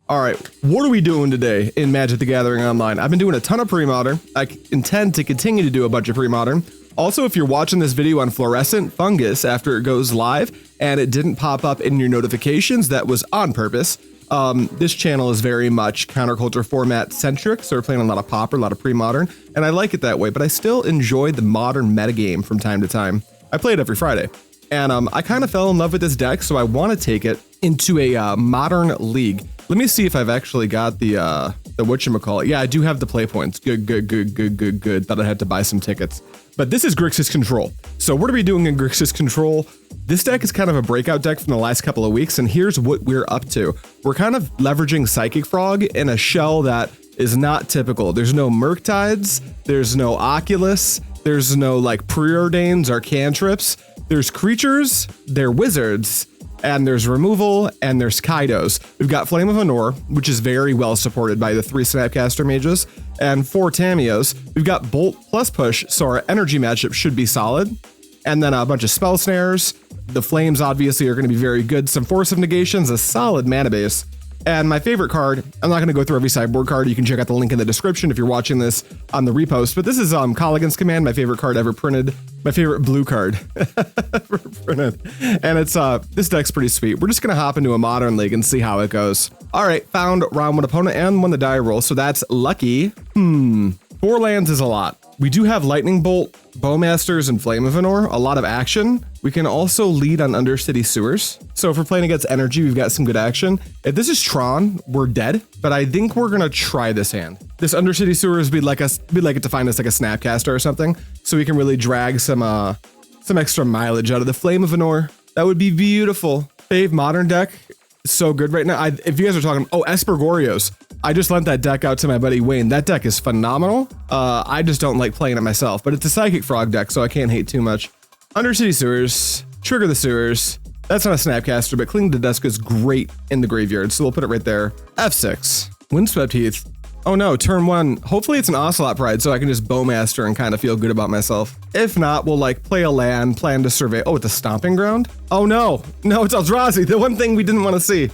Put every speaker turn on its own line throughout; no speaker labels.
All right, what are we doing today in Magic the Gathering Online? I've been doing a ton of pre-modern. I intend to continue to do a bunch of pre-modern. Also, if you're watching this video on Fluorescent Fungus after it goes live and it didn't pop up in your notifications, that was on purpose. This channel is very much counterculture format centric, so we're playing a lot of Pauper, a lot of pre-modern, and I like it that way, but I still enjoy the modern metagame from time to time. I play it every Friday, and I kind of fell in love with this deck, so I want to take it into a modern league. Let me see if I've actually got the whatchamacallit. Yeah, I do have the play points. Good. Thought I had to buy some tickets. But this is Grixis Control. So what are we doing in Grixis Control? This deck is kind of a breakout deck from the last couple of weeks, and here's what we're up to. We're kind of leveraging Psychic Frog in a shell that is not typical. There's no Murktides, there's no Oculus, there's no like preordains or cantrips. There's creatures, they're wizards, and there's removal, and there's Kaitos. We've got Flame of Anor, which is very well supported by the 3 Snapcaster Mages, and 4 Tamiyos. We've got Bolt plus Push, so our energy matchup should be solid. And then a bunch of Spell Snares. The Flames obviously are going to be very good. Some Force of Negations, a solid mana base. And my favorite card, I'm not going to go through every sideboard card. You can check out the link in the description if you're watching this on the repost. But this is Kolaghan's Command, my favorite card ever printed. My favorite blue card ever printed. And it's this deck's pretty sweet. We're just going to hop into a modern league and see how it goes. All right, found round 1 opponent and won the die roll. So that's lucky. 4 lands is a lot. We do have Lightning Bolt, Bowmasters, and Flame of Anor, a lot of action. We can also lead on Undercity Sewers. So if we're playing against energy, we've got some good action. If this is Tron, we're dead, but I think we're gonna try this hand. This Undercity Sewers, we'd like it to find us like a Snapcaster or something, so we can really drag some extra mileage out of the Flame of Anor. That would be beautiful. Fave modern deck is so good right now. If you guys are talking, Espergorios. I just lent that deck out to my buddy Wayne. That deck is phenomenal. I just don't like playing it myself, but it's a Psychic Frog deck, so I can't hate too much. Undercity Sewers, trigger the Sewers. That's not a Snapcaster, but Cling to Dusk is great in the graveyard, so we'll put it right there. F6, Windswept Heath. Oh no, turn 1. Hopefully it's an Ocelot Pride, so I can just Bowmaster and kind of feel good about myself. If not, we'll like play a land, plan to survey. Oh, it's a Stomping Ground? Oh no, it's Eldrazi, the one thing we didn't want to see.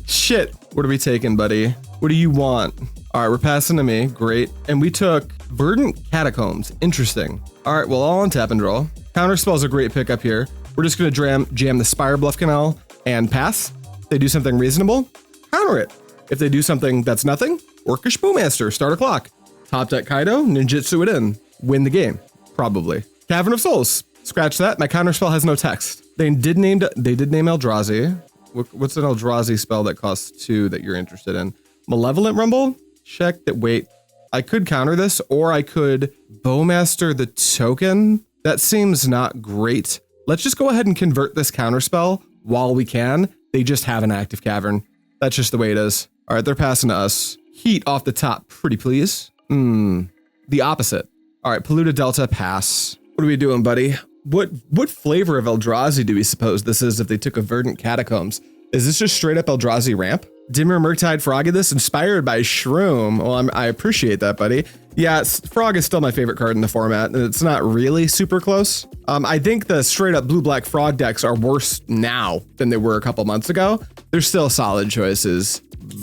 Shit, what are we taking, buddy? What do you want? All right, we're passing to me. Great. And we took Verdant Catacombs. Interesting. All right, well, all on tap and draw. Counterspell's a great pickup here. We're just going to jam the Spirebluff Canal and pass. If they do something reasonable, counter it. If they do something that's nothing, Orcish Bowmasters, start a clock. Top deck Kaito, ninjutsu it in. Win the game. Probably. Cavern of Souls. Scratch that. My counterspell has no text. They did name Eldrazi. What's an Eldrazi spell that costs 2 that you're interested in? Malevolent Rumble? Check that. Wait, I could counter this, or I could Bowmaster the token. That seems not great. Let's just go ahead and convert this counterspell while we can. They just have an active cavern. That's just the way it is. All right, they're passing to us. Heat off the top, pretty please. The opposite. All right, Polluted Delta, pass. What are we doing, buddy? What flavor of Eldrazi do we suppose this is if they took a Verdant Catacombs? Is this just straight up Eldrazi ramp? Dimmer Murktide Frogulus inspired by Shroom. Well, I appreciate that, buddy. Yeah, Frog is still my favorite card in the format, and it's not really super close. I think the straight up blue-black Frog decks are worse now than they were a couple months ago. They're still solid choices.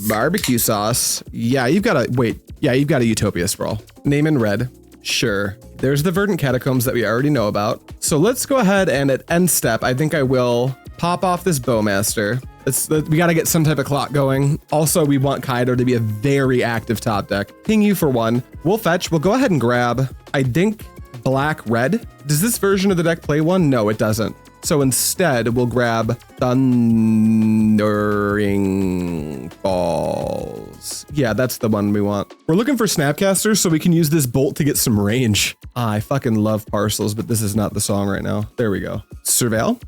Barbecue sauce. Yeah, you've got a Utopia Sprawl. Name in red. Sure. There's the Verdant Catacombs that we already know about. So let's go ahead and at end step, I think I will pop off this Bowmaster. We got to get some type of clock going. Also, we want Kaito to be a very active top deck. Ping you for 1. We'll fetch. We'll go ahead and grab, I think, black-red. Does this version of the deck play 1? No, it doesn't. So instead, we'll grab Thundering Balls. Yeah, that's the one we want. We're looking for Snapcasters so we can use this bolt to get some range. I fucking love parcels, but this is not the song right now. There we go. Surveil.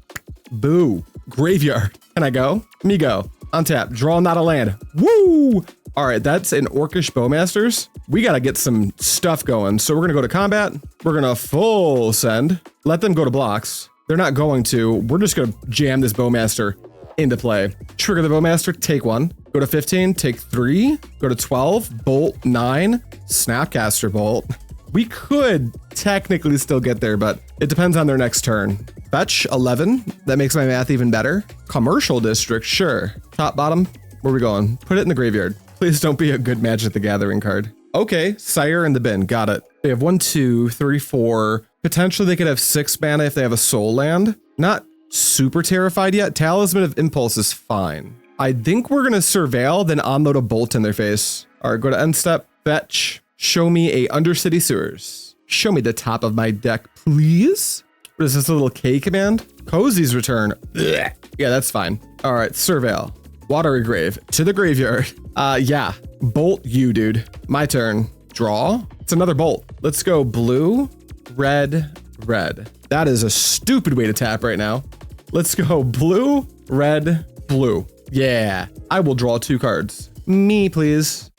Boo. Graveyard. Can I go? Me go. Untap. Draw not a land. Woo! All right, that's an Orcish Bowmasters. We got to get some stuff going. So we're going to go to combat. We're going to full send. Let them go to blocks. They're not going to. We're just going to jam this Bowmaster into play. Trigger the Bowmaster, take 1. Go to 15, take 3. Go to 12, Bolt 9, Snapcaster Bolt. We could technically still get there, but it depends on their next turn. Fetch 11. That makes my math even better. Commercial District, sure. Top, bottom. Where are we going? Put it in the graveyard. Please don't be a good Magic the Gathering card. Okay, Sire in the bin. Got it. They have 1, 2, 3, 4. Potentially they could have 6 mana if they have a soul land. Not super terrified yet. Talisman of Impulse is fine. I think we're gonna Surveil, then unload a Bolt in their face. All right, go to end step, fetch, show me a Undercity Sewers. Show me the top of my deck, please. What is this, a little K command? Cozy's return. Ugh. Yeah, that's fine. All right, Surveil. Watery Grave to the graveyard. Yeah, Bolt you, dude. My turn. Draw. It's another Bolt. Let's go blue, red, red. That is a stupid way to tap right now. Let's go blue, red, blue. Yeah, I will draw 2 cards. Me, please.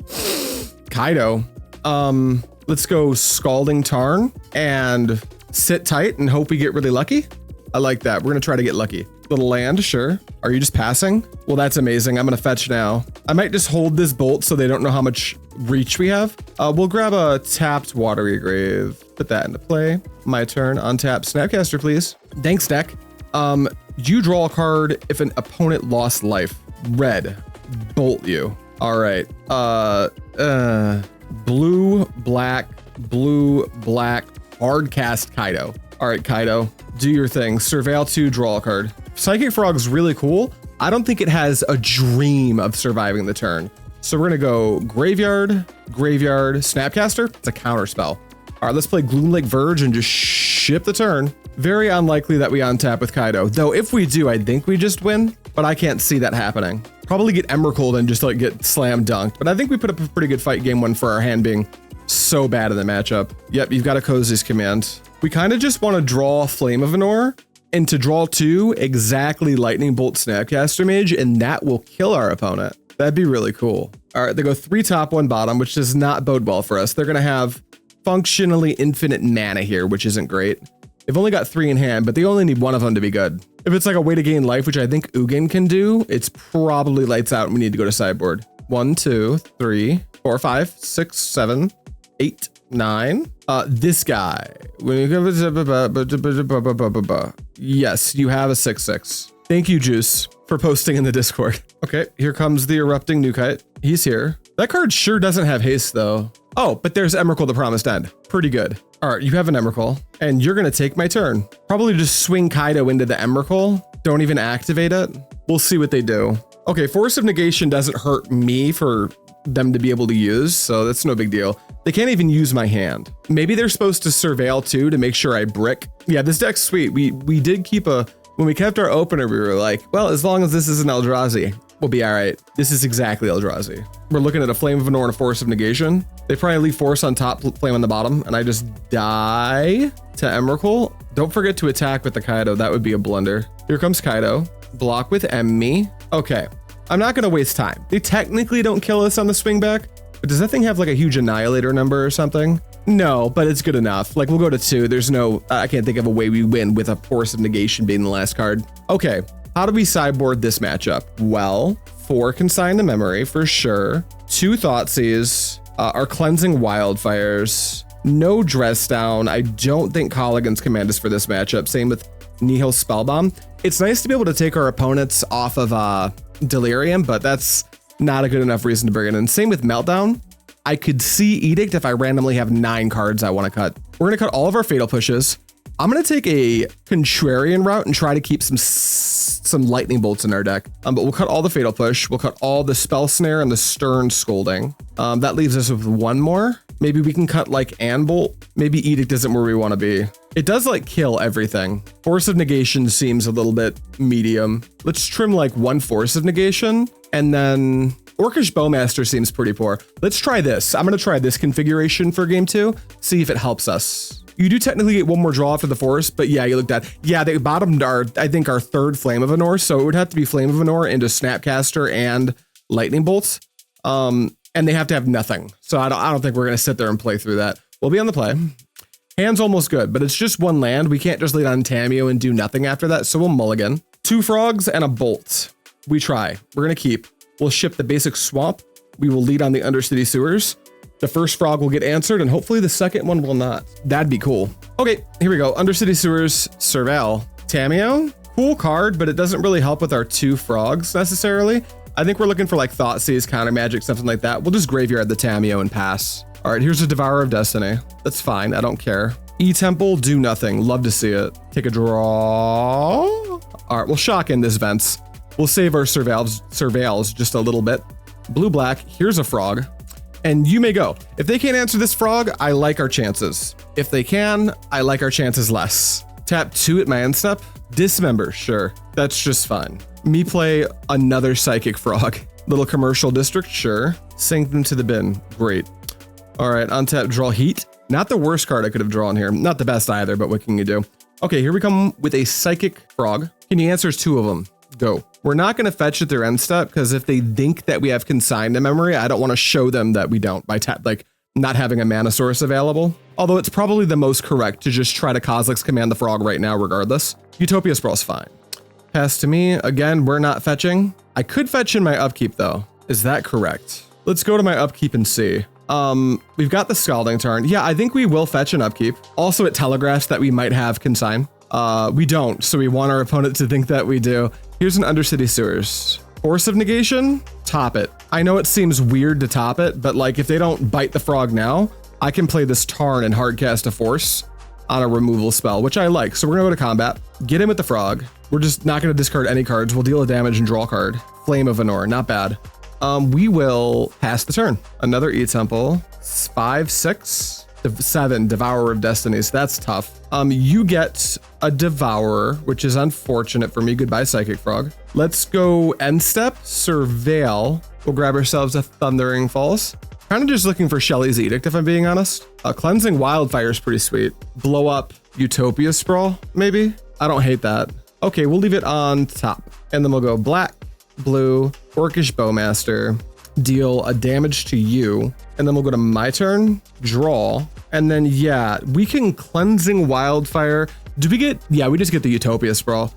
Kaito. Let's go Scalding Tarn and sit tight and hope we get really lucky. I like that. We're gonna try to get lucky. Little land, sure. Are you just passing? Well, that's amazing. I'm gonna fetch now. I might just hold this Bolt so they don't know how much reach we have. We'll grab a tapped Watery Grave. Put that into play. My turn. Untap Snapcaster, please. Thanks, deck. You draw a card if an opponent lost life. Red. Bolt you. All right. Blue, black, hard cast Kaito. All right, Kaito, do your thing. Surveil 2, draw a card. Psychic Frog's really cool. I don't think it has a dream of surviving the turn. So we're gonna go graveyard, Snapcaster. It's a counterspell. All right, let's play Gloomlake Verge and just ship the turn. Very unlikely that we untap with Kaito. Though if we do, I think we just win, but I can't see that happening. Probably get Emrakul and just like get slam dunked. But I think we put up a pretty good fight game 1 for our hand being so bad in the matchup. Yep, you've got a Cozy's command. We kind of just want to draw Flame of Anor and to draw 2 exactly Lightning Bolt Snapcaster Mage, and that will kill our opponent. That'd be really cool. All right, they go 3 top, 1 bottom, which does not bode well for us. They're gonna have functionally infinite mana here, which isn't great. They've only got 3 in hand, but they only need 1 of them to be good. If it's like a way to gain life, which I think Ugin can do, it's probably lights out and we need to go to sideboard. 1, 2, 3, 4, 5, 6, 7, 8, 9. This guy. Yes, you have a 6/6. Thank you, Juice, for posting in the Discord. Okay, here comes the Erupting Nukite. He's here. That card sure doesn't have haste though. Oh, but there's Emrakul the Promised End. Pretty good. All right, you have an Emrakul, and you're gonna take my turn. Probably just swing Kaito into the Emrakul. Don't even activate it. We'll see what they do. Okay, Force of Negation doesn't hurt me for them to be able to use, so that's no big deal. They can't even use my hand. Maybe they're supposed to Surveil too to make sure I brick. Yeah, this deck's sweet. We did keep when we kept our opener, we were like, well, as long as this isn't Eldrazi, we'll be all right. This is exactly Eldrazi. We're looking at a Flame of Anor and a Force of Negation. They probably leave Force on top, Flame on the bottom, and I just die to Emrakul. Don't forget to attack with the Kaito. That would be a blunder. Here comes Kaito. Block with Emmy. Okay, I'm not gonna waste time. They technically don't kill us on the swing back, but does that thing have like a huge Annihilator number or something? No, but it's good enough. Like we'll go to 2. There's no, I can't think of a way we win with a Force of Negation being the last card. Okay, how do we sideboard this matchup? Well, 4 Consign to Memory for sure. 2 Thoughtseize, our Cleansing Wildfires, no Dress Down. I don't think Kolaghan's command is for this matchup. Same with Nihil Spellbomb. It's nice to be able to take our opponents off of Delirium, but that's not a good enough reason to bring it in. Same with Meltdown. I could see Edict if I randomly have 9 cards I want to cut. We're going to cut all of our Fatal Pushes. I'm going to take a contrarian route and try to keep some Lightning Bolts in our deck. But we'll cut all the Fatal Push. We'll cut all the Spell Snare and the Stern Scolding. That leaves us with 1 more. Maybe we can cut like Anbolt. Maybe Edict isn't where we want to be. It does like kill everything. Force of Negation seems a little bit medium. Let's trim like 1 Force of Negation, and then Orcish Bowmasters seems pretty poor. Let's try this. I'm gonna try this configuration for game 2, see if it helps us. You do technically get 1 more draw after the Force, but yeah, you looked at, yeah, they bottomed I think our 3rd Flame of Anor, so it would have to be Flame of Anor into Snapcaster and Lightning Bolts. And they have to have nothing. So I don't think we're gonna sit there and play through that. We'll be on the play. Hand's almost good, but it's just 1 land. We can't just lead on Tamiyo and do nothing after that, so we'll mulligan. 2 frogs and a bolt. We try. We're gonna keep. We'll ship the basic swamp. We will lead on the Undercity Sewers. The first frog will get answered, and hopefully the second one will not. That'd be cool. Okay, here we go. Undercity Sewers, Surveil. Tamiyo, cool card, but it doesn't really help with our 2 frogs necessarily. I think we're looking for like Thoughtseize, Counter Magic, something like that. We'll just graveyard the Tamiyo and pass. All right, here's a Devourer of Destiny. That's fine, I don't care. E-Temple, do nothing. Love to see it. Take a draw. All right, we'll shock in this Vents. We'll save our surveils just a little bit. Blue-black, here's a frog. And you may go. If they can't answer this frog, I like our chances. If they can, I like our chances less. Tap 2 at my end step. Dismember, sure. That's just fine. Me play another Psychic Frog. Little Commercial District, sure. Sink them to the bin, great. All right, untap, draw Heat. Not the worst card I could have drawn here. Not the best either, but what can you do? Okay, here we come with a Psychic Frog. Can you answer 2 of them? Go. We're not going to fetch at their end step because if they think that we have Consign to memory, I don't want to show them that we don't by not having a mana source available. Although it's probably the most correct to just try to Kozilek's Command the Frog right now regardless. Utopia Sprawl's fine. Pass to me. Again, we're not fetching. I could fetch in my upkeep though. Is that correct? Let's go to my upkeep and see. We've got the Scalding Tarn. Yeah, I think we will fetch an upkeep. Also, it telegraphs that we might have Consign. We don't, so we want our opponent to think that we do. Here's an Undercity Sewers. Force of Negation, top it. I know it seems weird to top it, but like if they don't bite the frog now, I can play this Tarn and hardcast a Force on a removal spell, which I like. So we're gonna go to combat, get in with the frog. We're just not gonna discard any cards. We'll deal a damage and draw a card. Flame of Anor, not bad. We will pass the turn. Another E-Temple, 5, 6, 7, Devourer of Destinies. That's tough. You get a Devourer, which is unfortunate for me. Goodbye, Psychic Frog. Let's go end step, Surveil. We'll grab ourselves a Thundering Falls. Kind of just looking for Shelly's Edict, if I'm being honest. Cleansing Wildfire is pretty sweet. Blow up Utopia Sprawl, maybe? I don't hate that. Okay, we'll leave it on top. And then we'll go black, blue, Orcish Bowmaster, deal a damage to you. And then we'll go to my turn, draw. And then, yeah, we can Cleansing Wildfire. Do we get, yeah, we just get the Utopia Sprawl.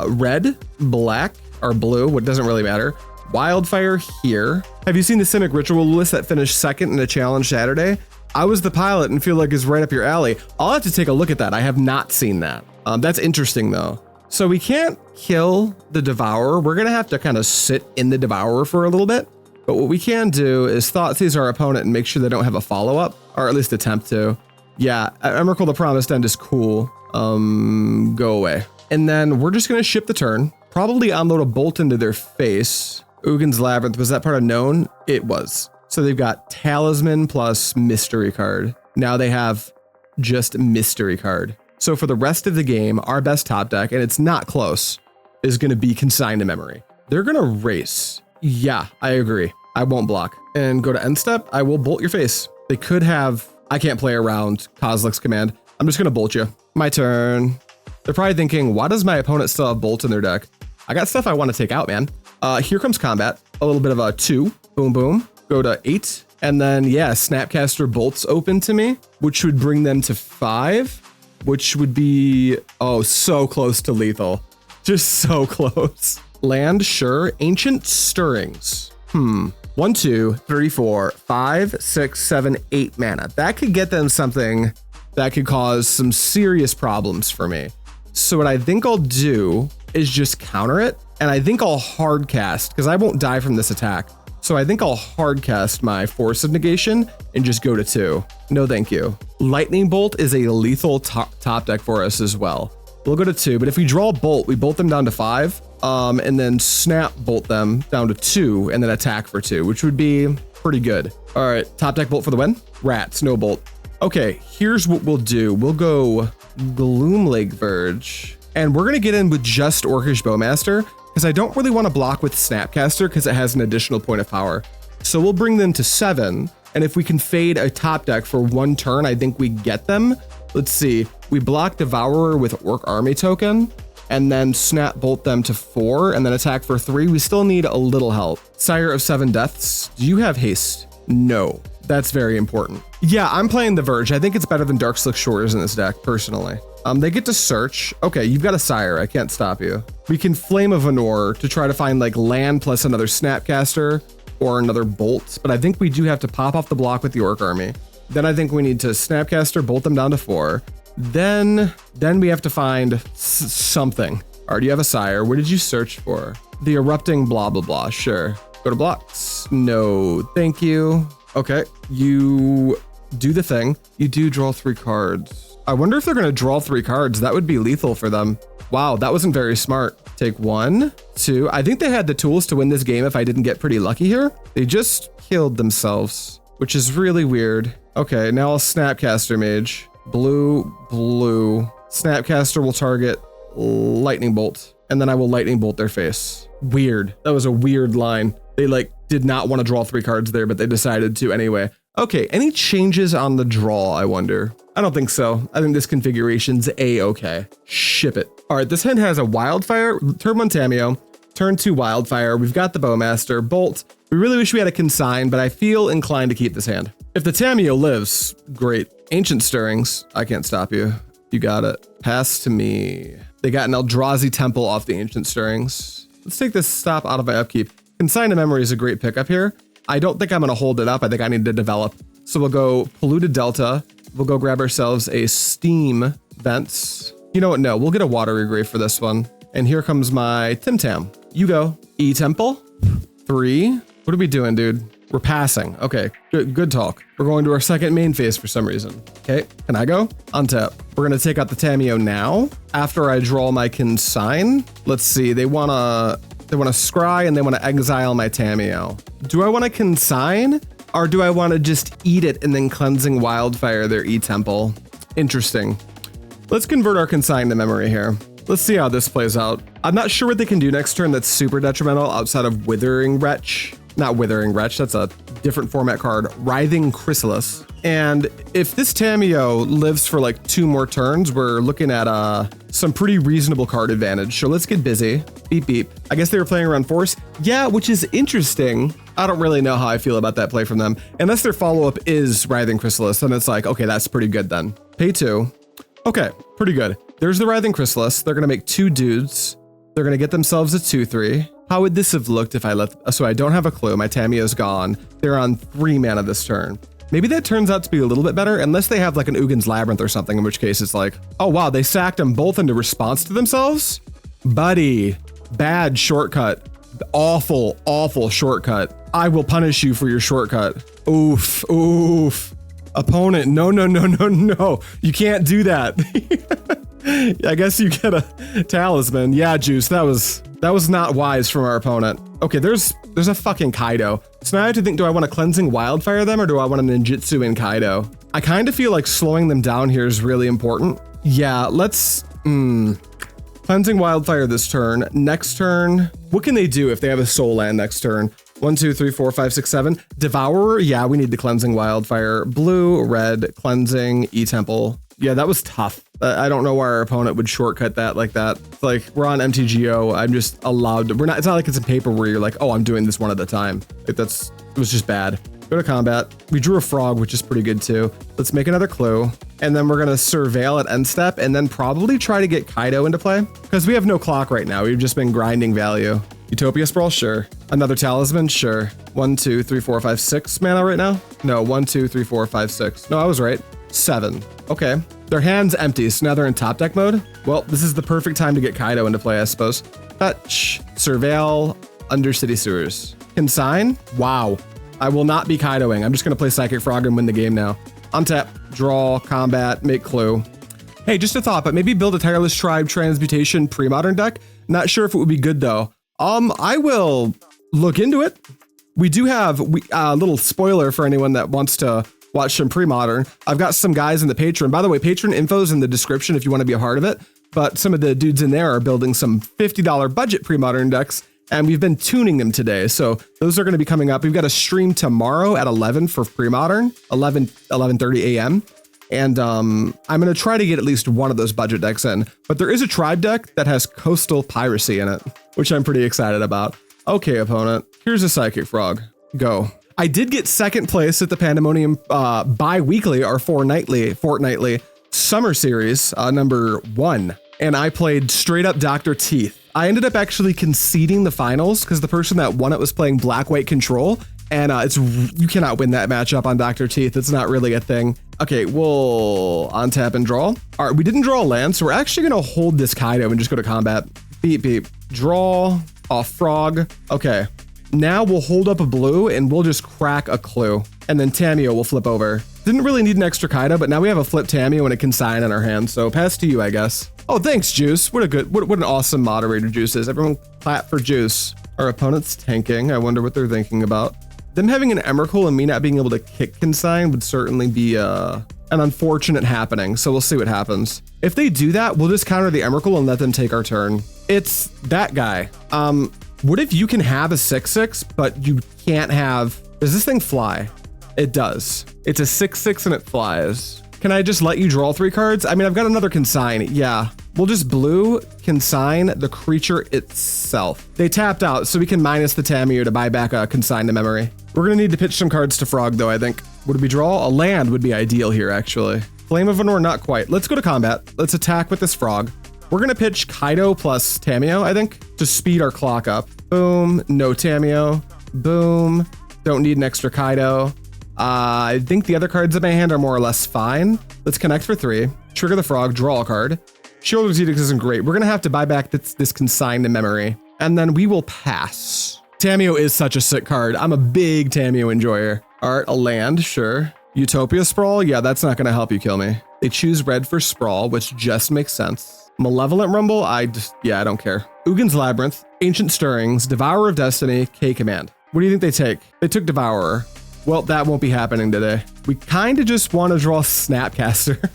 Red, black, or blue, what doesn't really matter. Wildfire here. Have you seen the Simic Ritual list that finished second in a challenge Saturday? I was the pilot and feel like it's right up your alley. I'll have to take a look at that. I have not seen that. That's interesting though. So we can't kill the Devourer. We're gonna have to kind of sit in the Devourer for a little bit. But what we can do is Thoughtseize our opponent and make sure they don't have a follow-up, or at least attempt to. Yeah, Emrakul the Promised End is cool. Go away. And then we're just gonna ship the turn. Probably unload a bolt into their face. Ugin's Labyrinth, was that part of known? It was. So they've got Talisman plus Mystery Card. Now they have just Mystery Card. So for the rest of the game, our best top deck, and it's not close, is going to be Consign to Memory. They're going to race. Yeah, I agree. I won't block. And go to end step, I will bolt your face. They could have, I can't play around Kozilek's Command. I'm just going to bolt you. My turn. They're probably thinking, why does my opponent still have bolts in their deck? I got stuff I want to take out, man. Here comes combat. A little bit of a 2. Boom, boom. Go to 8. And then, yeah, Snapcaster bolts open to me, which would bring them to 5. Which would be, oh, so close to lethal. Just so close. Land, sure. Ancient Stirrings. 1, 2, 3, 4, 5, 6, 7, 8 mana. That could get them something that could cause some serious problems for me. So what I think I'll do is just counter it. And I think I'll hard cast, because I won't die from this attack. So I think I'll hard cast my Force of Negation and just go to 2. No, thank you. Lightning Bolt is a lethal top deck for us as well. We'll go to 2, but if we draw Bolt, we bolt them down to 5, and then Snap Bolt them down to 2, and then attack for 2, which would be pretty good. All right, top deck Bolt for the win. Rats, no Bolt. Okay, here's what we'll do. We'll go Gloomlake Verge, and we're gonna get in with just Orcish Bowmaster, because I don't really want to block with Snapcaster because it has an additional point of power. So we'll bring them to 7. And if we can fade a top deck for 1 turn, I think we get them. Let's see. We block Devourer with Orc Army token and then Snap Bolt them to 4 and then attack for 3. We still need a little help. Sire of 7 Deaths. Do you have haste? No. That's very important. Yeah, I'm playing the Verge. I think it's better than Dark Slick Shores in this deck, personally. They get to search. Okay, you've got a Sire. I can't stop you. We can Flame of Anor to try to find like land plus another Snapcaster or another Bolt, but I think we do have to pop off the block with the Orc Army. Then I think we need to Snapcaster, bolt them down to 4. Then we have to find something. All right, you have a Sire. What did you search for? The erupting blah, blah, blah. Sure. Go to blocks. No, thank you. Okay. You do the thing. You do draw 3 cards. I wonder if they're going to draw 3 cards. That would be lethal for them. Wow, that wasn't very smart. Take 1, 2. I think they had the tools to win this game if I didn't get pretty lucky here. They just killed themselves, which is really weird. Okay, now I'll Snapcaster Mage. Blue, blue. Snapcaster will target Lightning Bolt, and then I will Lightning Bolt their face. Weird. That was a weird line. They like did not want to draw 3 cards there, but they decided to anyway. Okay, any changes on the draw, I wonder? I don't think so. I think this configuration's A-okay. Ship it. All right, this hand has a Wildfire, turn 1 Tamiyo, turn 2 Wildfire. We've got the Bowmaster, Bolt. We really wish we had a Consign, but I feel inclined to keep this hand. If the Tamiyo lives, great. Ancient Stirrings, I can't stop you. You got it. Pass to me. They got an Eldrazi Temple off the Ancient Stirrings. Let's take this stop out of my upkeep. Consign to Memory is a great pickup here. I don't think I'm going to hold it up. I think I need to develop. So we'll go Polluted Delta. We'll go grab ourselves a Steam Vents. You know what? No, we'll get a Watery Grave for this one. And here comes my Tim Tam. You go. E-Temple. 3. What are we doing, dude? We're passing. Okay, good talk. We're going to our second main phase for some reason. Okay, can I go? Untap. We're going to take out the Tamiyo now. After I draw my Consign. Let's see. They want to scry and they want to exile my Tamiyo. Do I want to Consign or do I want to just eat it and then Cleansing Wildfire their E-Temple? Interesting. Let's convert our Consign to Memory here. Let's see how this plays out. I'm not sure what they can do next turn that's super detrimental outside of Withering Wretch. Not Withering Wretch, that's a different format card. Writhing Chrysalis. And if this Tamiyo lives for like 2 more turns, we're looking at some pretty reasonable card advantage. So let's get busy. Beep, beep. I guess they were playing around Force. Yeah, which is interesting. I don't really know how I feel about that play from them. Unless their follow-up is Writhing Chrysalis, then it's like, okay, that's pretty good then. Pay 2. Okay, pretty good. There's the Writhing Chrysalis. They're going to make 2 dudes. They're going to get themselves a 2/3. How would this have looked if I let... So I don't have a clue. My Tamiyo's gone. They're on 3 mana this turn. Maybe that turns out to be a little bit better, unless they have like an Ugin's Labyrinth or something, in which case it's like, oh wow, they sacked them both into response to themselves? Buddy, bad shortcut. Awful, awful shortcut. I will punish you for your shortcut. Oof, oof. Opponent, no, no, no, no, no. You can't do that. I guess you get a talisman. Yeah, Juice, that was not wise from our opponent. Okay, there's a fucking Kaito. So now I have to think, do I want to Cleansing Wildfire them or do I want to Ninjutsu in Kaito? I kind of feel like slowing them down here is really important. Yeah, let's... Cleansing Wildfire this turn. Next turn, what can they do if they have a Soul Land next turn? 1, 2, 3, 4, 5, 6, 7. Devourer, yeah, we need the Cleansing Wildfire. Blue, red, Cleansing, E-Temple. Yeah, that was tough. I don't know why our opponent would shortcut that like that. It's like, we're on MTGO. I'm just allowed to, it's not like it's a paper where you're like, oh, I'm doing this one at a time. Like it was just bad. Go to combat. We drew a frog, which is pretty good too. Let's make another clue. And then we're going to surveil at end step and then probably try to get Kaito into play because we have no clock right now. We've just been grinding value. Utopia Sprawl, sure. Another talisman, sure. 1, 2, 3, 4, 5, 6 mana right now? No, 1, 2, 3, 4, 5, 6. No, I was right. 7. Okay. Their hand's empty, so now they're in top deck mode. Well, this is the perfect time to get Kaito into play, I suppose. Touch, surveil, Undercity Sewers. Consign? Wow. I will not be Kaitoing. I'm just going to play Psychic Frog and win the game now. Untap, draw, combat, make clue. Hey, just a thought, but maybe build a Tireless Tribe Transmutation pre-modern deck. Not sure if it would be good though. I will look into it. We do have a little spoiler for anyone that wants to watch some pre-modern. I've got some guys in the Patreon. By the way, Patreon info is in the description if you want to be a part of it. But some of the dudes in there are building some $50 budget pre-modern decks, and we've been tuning them today. So those are going to be coming up. We've got a stream tomorrow at 11 for pre-modern, 11:30 a.m. And I'm going to try to get at least one of those budget decks in. But there is a tribe deck that has Coastal Piracy in it, which I'm pretty excited about. Okay, opponent, here's a Psychic Frog. Go. I did get second place at the Pandemonium bi-weekly or fortnightly summer series, number 1. And I played straight up Dr. Teeth. I ended up actually conceding the finals because the person that won it was playing Black-White Control. And you cannot win that matchup on Dr. Teeth. It's not really a thing. Okay, we'll untap and draw. All right, we didn't draw a land, so we're actually going to hold this Kaito and just go to combat. Beep, beep. Draw. off frog. Okay, now we'll hold up a blue and we'll just crack a clue. And then Tamiyo will flip over. Didn't really need an extra Kaito, but now we have a flip Tamiyo and a Consign in our hand. So pass to you, I guess. Oh, thanks, Juice. What an awesome moderator Juice is. Everyone clap for Juice. Our opponent's tanking. I wonder what they're thinking about. Them having an Emrakul and me not being able to kick Consign would certainly be an unfortunate happening. So we'll see what happens. If they do that, we'll just counter the Emrakul and let them take our turn. It's that guy. What if you can have a 6/6, but you can't have... Does this thing fly? It does. It's a 6/6 and it flies. Can I just let you draw 3 cards? I mean, I've got another Consign. Yeah. We'll just blue Consign the creature itself. They tapped out, so we can minus the Tamiyo to buy back a Consign to memory. We're going to need to pitch some cards to Frog, though, I think. Would we draw? A land would be ideal here, actually. Flame of Anor, not quite. Let's go to combat. Let's attack with this Frog. We're going to pitch Kaito plus Tamiyo, I think, to speed our clock up. Boom. No Tamiyo. Boom. Don't need an extra Kaito. I think the other cards in my hand are more or less fine. Let's connect for 3. Trigger the Frog, draw a card. Sheoldred's Edict isn't great. We're going to have to buy back this Consign to memory. And then we will pass. Tamiyo is such a sick card. I'm a big Tamiyo enjoyer. All right, a land, sure. Utopia Sprawl? Yeah, that's not going to help you kill me. They choose red for Sprawl, which just makes sense. Malevolent Rumble? I don't care. Ugin's Labyrinth, Ancient Stirrings, Devourer of Destiny, K-Command. What do you think they take? They took Devourer. Well, that won't be happening today. We kind of just want to draw Snapcaster.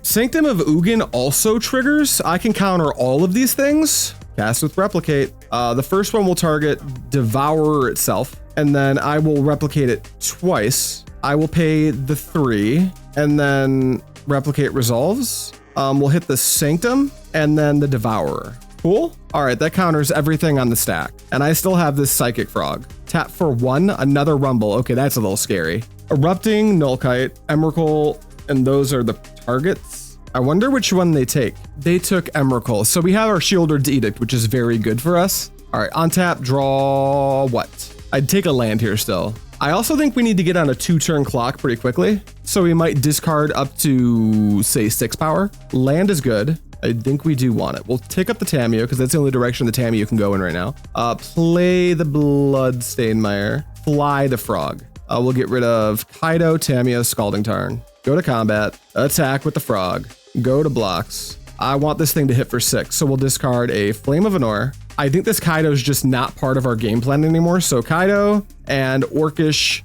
Sanctum of Ugin also triggers. I can counter all of these things. Cast with Replicate. The first one will target Devourer itself, and then I will replicate it twice. I will pay the 3, and then Replicate resolves. We'll hit the Sanctum, and then the Devourer. Cool. All right, that counters everything on the stack. And I still have this Psychic Frog. Tap for 1, another Rumble. Okay, that's a little scary. Erupting, Nullkite, Emrakul, and those are the targets. I wonder which one they take. They took Emrakul. So we have our Sheoldred's Edict, which is very good for us. All right, on tap, draw what? I'd take a land here still. I also think we need to get on a 2-turn clock pretty quickly. So we might discard up to, say, 6 power. Land is good. I think we do want it. We'll take up the Tamiyo because that's the only direction the Tamiyo can go in right now. Play the Bloodstained Mire. Fly the Frog. We'll get rid of Kaito, Tamiyo, Scalding Tarn. Go to combat. Attack with the Frog. Go to blocks. I want this thing to hit for 6, so we'll discard a Flame of Anor. I think this Kaito is just not part of our game plan anymore, so Kaito and Orcish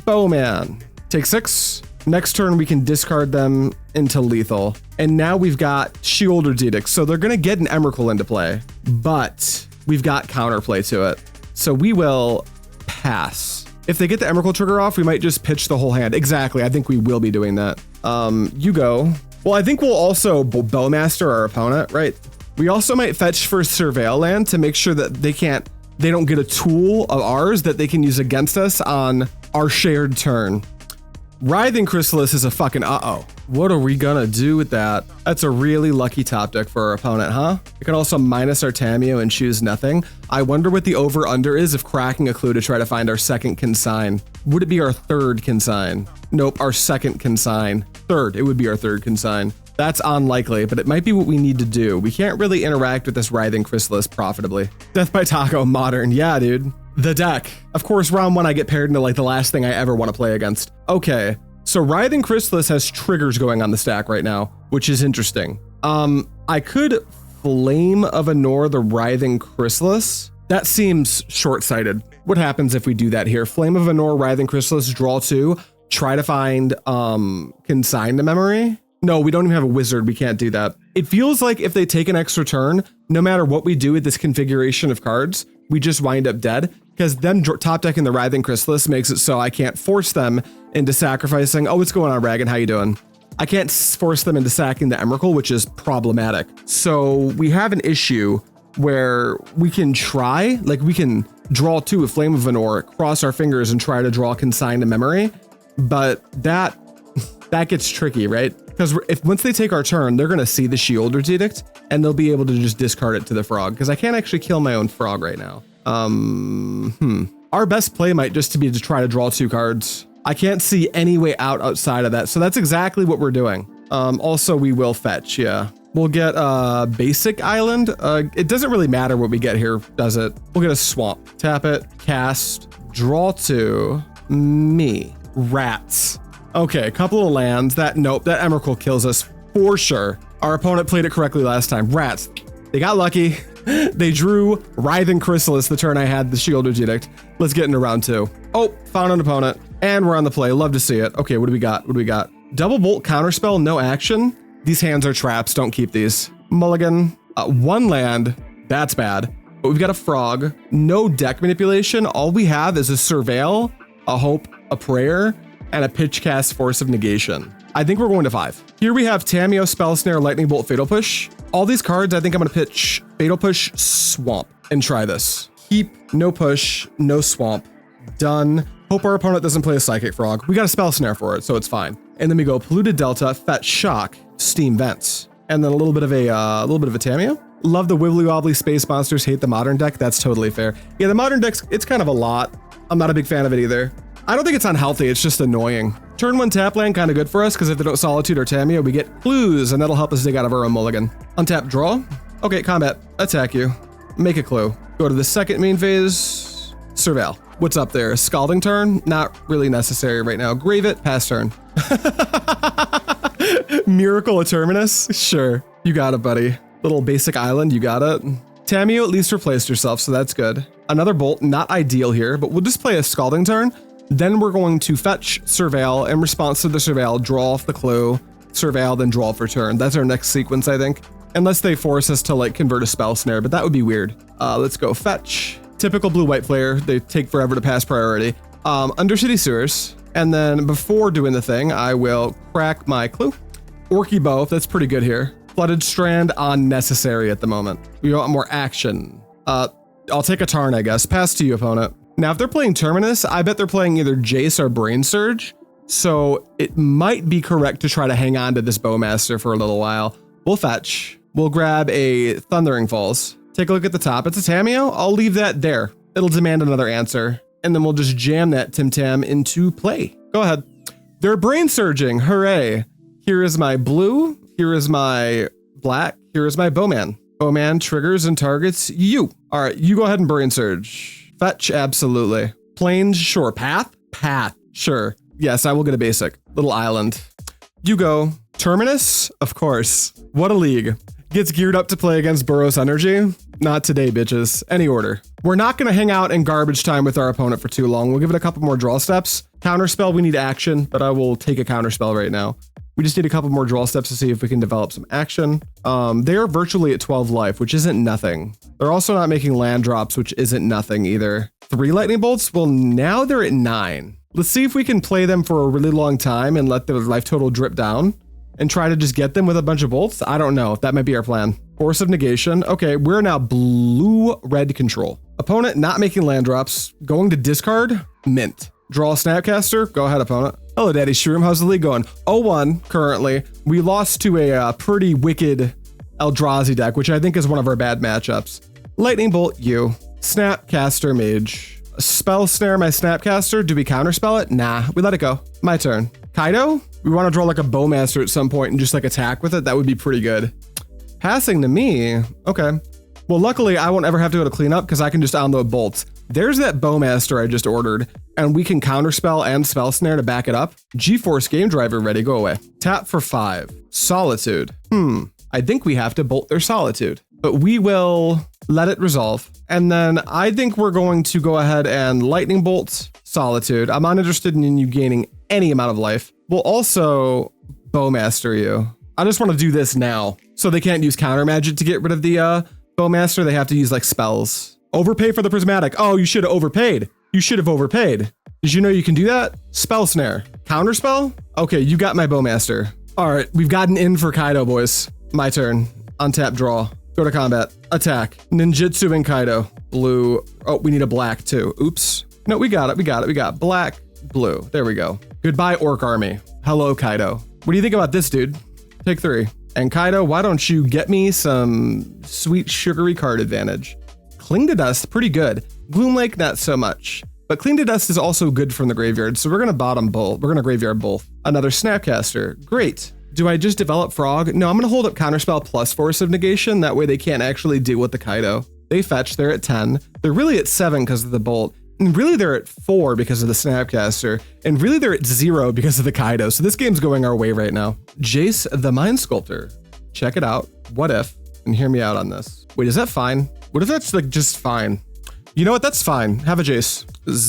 Bowman. Take 6. Next turn, we can discard them into lethal. And now we've got Sheoldred's Edict. So they're going to get an Emrakul into play, but we've got counterplay to it. So we will pass. If they get the Emrakul trigger off, we might just pitch the whole hand. Exactly. I think we will be doing that. You go. Well, I think we'll also Bowmaster our opponent, right? We also might fetch for Surveil Land to make sure that they don't get a tool of ours that they can use against us on our shared turn. Writhing Chrysalis is a fucking uh-oh. What are we gonna do with that? That's a really lucky top deck for our opponent, huh? We can also minus our Tamiyo and choose nothing. I wonder what the over-under is of cracking a clue to try to find our second Consign. Would it be our third Consign? Nope, our second Consign. Third, it would be our third Consign. That's unlikely, but it might be what we need to do. We can't really interact with this Writhing Chrysalis profitably. Death by Taco, modern. Yeah, dude. The deck. Of course, round 1, I get paired into like the last thing I ever want to play against. Okay, so Writhing Chrysalis has triggers going on the stack right now, which is interesting. I could Flame of Anor the Writhing Chrysalis. That seems short-sighted. What happens if we do that here? Flame of Anor, Writhing Chrysalis, draw 2, try to find Consign to memory. No, we don't even have a wizard. We can't do that. It feels like if they take an extra turn, no matter what we do with this configuration of cards, we just wind up dead. Because then top decking the Writhing Chrysalis makes it so I can't force them into sacrificing. Oh, what's going on, Ragan? How you doing? I can't force them into sacking the Emrakul, which is problematic. So we have an issue where we can try, like we can draw 2 with Flame of Anor, cross our fingers and try to draw Consign to memory. But that gets tricky, right? Because once they take our turn, they're going to see the Sheoldred's Edict and they'll be able to just discard it to the Frog because I can't actually kill my own Frog right now. Our best play might just be to try to draw 2 cards. I can't see any way out outside of that. So that's exactly what we're doing. Also, we will fetch. Yeah. We'll get a basic island. It doesn't really matter what we get here, does it? We'll get a swamp. Tap it, cast, draw 2, me, rats. Okay, a couple of lands. Nope, that Emrakul kills us for sure. Our opponent played it correctly last time. Rats, they got lucky. They drew Writhing Chrysalis the turn I had the Sheoldred Edict. Let's get into round 2. Oh, found an opponent. And we're on the play. Love to see it. Okay, what do we got? What do we got? Double Bolt, Counterspell, no action. These hands are traps. Don't keep these. Mulligan. 1 land. That's bad. But we've got a Frog. No deck manipulation. All we have is a Surveil, a Hope, a Prayer, and a Pitchcast Force of Negation. I think we're going to 5. Here we have Tamiyo, Spell Snare, Lightning Bolt, Fatal Push. All these cards, I think I'm going to pitch Fatal Push, Swamp, and try this. Keep, no push, no swamp. Done. Hope our opponent doesn't play a Psychic Frog. We got a Spell Snare for it, so it's fine. And then we go Polluted Delta, Fetch Shock, Steam Vents, and then a little bit of a Tamiyo. Love the wibbly wobbly space monsters. Hate the modern deck. That's totally fair. Yeah, the modern deck's it's kind of a lot. I'm not a big fan of it either. I don't think it's unhealthy. It's just annoying. Turn 1 tap land kind of good for us because if they don't Solitude or Tamiyo, we get clues, and that'll help us dig out of our own mulligan. Untap, draw. Okay, combat. Attack you. Make a clue. Go to the second main phase. Surveil. What's up there? Scalding Tarn? Not really necessary right now. Grave it. Pass turn. Miracle of Terminus? Sure. You got it, buddy. Little basic island. You got it. Tamiyo at least replaced herself, so that's good. Another Bolt. Not ideal here, but we'll just play a Scalding Tarn. Then we're going to fetch Surveil. In response to the Surveil, draw off the clue. Surveil, then draw for turn. That's our next sequence, I think. Unless they force us to like convert a Spell Snare, but that would be weird. Let's go fetch. Typical blue-white player. They take forever to pass priority. Undercity Sewers. And then before doing the thing, I will crack my clue. Orky Bow, that's pretty good here. Flooded Strand, unnecessary at the moment. We want more action. I'll take a Tarn, I guess. Pass to you, opponent. Now, if they're playing Terminus, I bet they're playing either Jace or Brain Surge. So it might be correct to try to hang on to this Bowmaster for a little while. We'll fetch. We'll grab a Thundering Falls. Take a look at the top. It's a Tamiyo. I'll leave that there. It'll demand another answer. And then we'll just jam that Tim Tam into play. Go ahead. They're brain surging. Hooray. Here is my blue. Here is my black. Here is my Bowman. Bowman triggers and targets you. All right, you go ahead and brain surge. Fetch, absolutely. Plains, sure. Path? Path, sure. Yes, I will get a basic. Little island. You go. Terminus? Of course. What a league. Gets geared up to play against Burrow's Energy? Not today, bitches. Any order. We're not going to hang out in garbage time with our opponent for too long. We'll give it a couple more draw steps. Counterspell, we need action, but I will take a counterspell right now. We just need a couple more draw steps to see if we can develop some action. They're virtually at 12 life, which isn't nothing. They're also not making land drops, which isn't nothing either. 3 lightning bolts? Well, now they're at 9. Let's see if we can play them for a really long time and let the life total drip down and try to just get them with a bunch of bolts. I don't know. That might be our plan. Force of Negation. Okay, we're now blue-red control. Opponent not making land drops. Going to discard. Mint. Draw a Snapcaster. Go ahead, opponent. Hello, Daddy Shroom. How's the league going? 0-1 currently. We lost to a pretty wicked Eldrazi deck, which I think is one of our bad matchups. Lightning Bolt, you. Snapcaster Mage. Spell Snare my Snapcaster. Do we counterspell it? Nah, we let it go. My turn. Kaito? We want to draw like a Bowmaster at some point and just like attack with it. That would be pretty good. Passing to me. Okay. Well, luckily I won't ever have to go to clean up because I can just unload bolts. There's that Bowmaster I just ordered, and we can counterspell and Spell Snare to back it up. G-Force Game Driver ready, go away. Tap for 5. Solitude. I think we have to bolt their Solitude, but we will let it resolve. And then I think we're going to go ahead and Lightning Bolt Solitude. I'm not interested in you gaining any amount of life. We'll also Bowmaster you. I just want to do this now. So they can't use counter magic to get rid of the Bowmaster. They have to use like spells. Overpay for the Prismatic. Oh, you should have overpaid. You should have overpaid. Did you know you can do that? Spell Snare. Counterspell? Okay, you got my Bowmaster. All right, we've gotten in for Kaito, boys. My turn. Untap, draw. Go to combat. Attack. Ninjutsu and Kaito. Blue. Oh, we need a black too. Oops. No, we got it. We got it. We got black, blue. There we go. Goodbye, Orc Army. Hello, Kaito. What do you think about this, dude? Take 3. And Kaito, why don't you get me some sweet sugary card advantage? Cling to Dust, pretty good. Gloomlake, not so much. But Cling to Dust is also good from the graveyard, so we're going to bottom both. We're going to graveyard both. Another Snapcaster. Great. Do I just develop Frog? No, I'm going to hold up Counterspell plus Force of Negation. That way they can't actually deal with the Kaito. They fetch, they're at 10. They're really at 7 because of the Bolt. And really they're at 4 because of the Snapcaster. And really they're at 0 because of the Kaito. So this game's going our way right now. Jace the Mind Sculptor. Check it out. What if? And hear me out on this. Wait, is that fine? What if that's like just fine? You know what? That's fine. Have a Jace.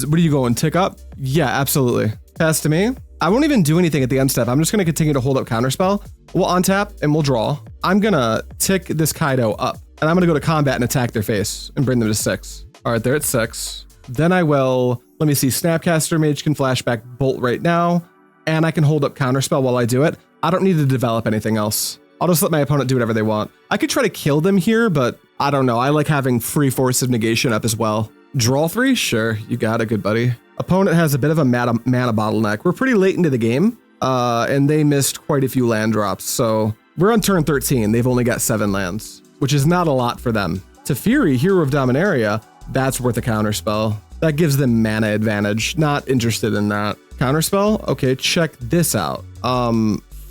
What are you going? Tick up? Yeah, absolutely. Pass to me. I won't even do anything at the end step. I'm just going to continue to hold up Counterspell. We'll untap and we'll draw. I'm going to tick this Kaito up. And I'm going to go to combat and attack their face and bring them to 6. All right, they're at 6. Then I will, let me see, Snapcaster Mage can flashback Bolt right now. And I can hold up Counterspell while I do it. I don't need to develop anything else. I'll just let my opponent do whatever they want. I could try to kill them here, but I don't know. I like having free Force of Negation up as well. Draw 3? Sure, you got it, good buddy. Opponent has a bit of a mana bottleneck. We're pretty late into the game, and they missed quite a few land drops. So we're on turn 13. They've only got 7 lands, which is not a lot for them. Teferi, Hero of Dominaria, that's worth a Counterspell. That gives them mana advantage. Not interested in that. Counterspell? Okay, check this out.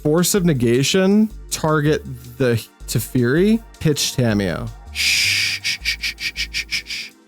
Force of Negation, target the Teferi, pitch Tamiyo.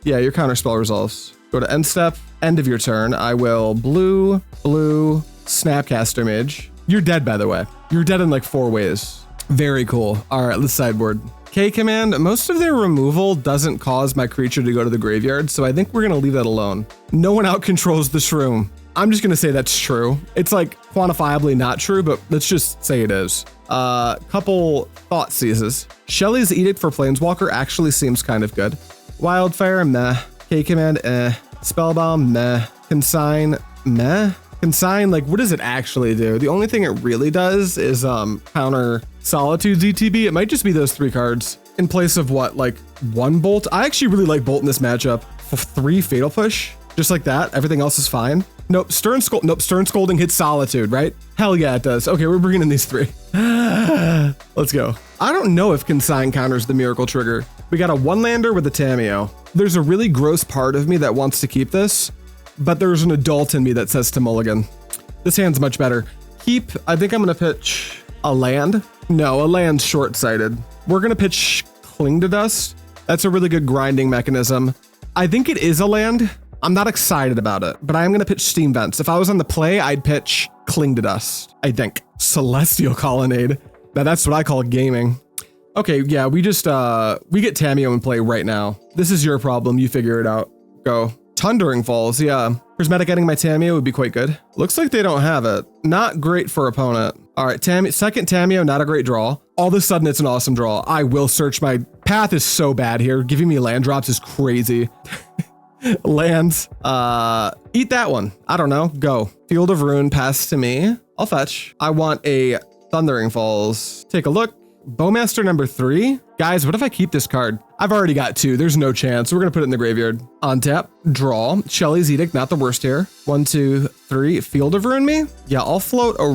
Yeah, your Counterspell resolves. Go to end step, end of your turn. I will blue, Snapcaster Mage. You're dead, by the way. You're dead in like 4 ways. Very cool. All right, let's sideboard. K command, most of their removal doesn't cause my creature to go to the graveyard, so I think we're gonna leave that alone. No one out controls the shroom. I'm just gonna say that's true. It's like quantifiably not true, but let's just say it is. Couple thought seizes. Shelly's Edict for Planeswalker actually seems kind of good. Wildfire, meh. K command, eh. Spellbomb, meh. Consign, meh. Consign, like, what does it actually do? The only thing it really does is counter Solitude's ETB. It might just be those 3 cards in place of what, like 1 Bolt? I actually really like Bolt in this matchup. For 3 Fatal Push, just like that. Everything else is fine. Nope, Stern Scolding hits Solitude, right? Hell yeah, it does. Okay, we're bringing in these 3. Let's go. I don't know if Consign counters the Miracle Trigger. We got a 1-lander with a Tamiyo. There's a really gross part of me that wants to keep this, but there's an adult in me that says to mulligan. This hand's much better. Keep, I think I'm gonna pitch a land. No, a land's short-sighted. We're gonna pitch Cling to Dust. That's a really good grinding mechanism. I think it is a land. I'm not excited about it, but I am gonna pitch Steam Vents. If I was on the play, I'd pitch Cling to Dust, I think. Celestial Colonnade. Now that's what I call gaming. Okay, yeah, we get Tamiyo in play right now. This is your problem, you figure it out. Go. Thundering Falls, yeah. Prismatic getting my Tamiyo would be quite good. Looks like they don't have it. Not great for opponent. All right, second Tamiyo, not a great draw. All of a sudden, it's an awesome draw. I will search my path is so bad here. Giving me land drops is crazy. Lands. Eat that one. I don't know. Go. Field of Ruin, pass to me. I'll fetch. I want a Thundering Falls. Take a look. Bowmaster number 3. Guys, what if I keep this card? I've already got 2. There's no chance. We're going to put it in the graveyard. Untap. Draw. Shelly's Edict, not the worst here. 1, 2, 3. Field of Ruin me? Yeah, I'll float a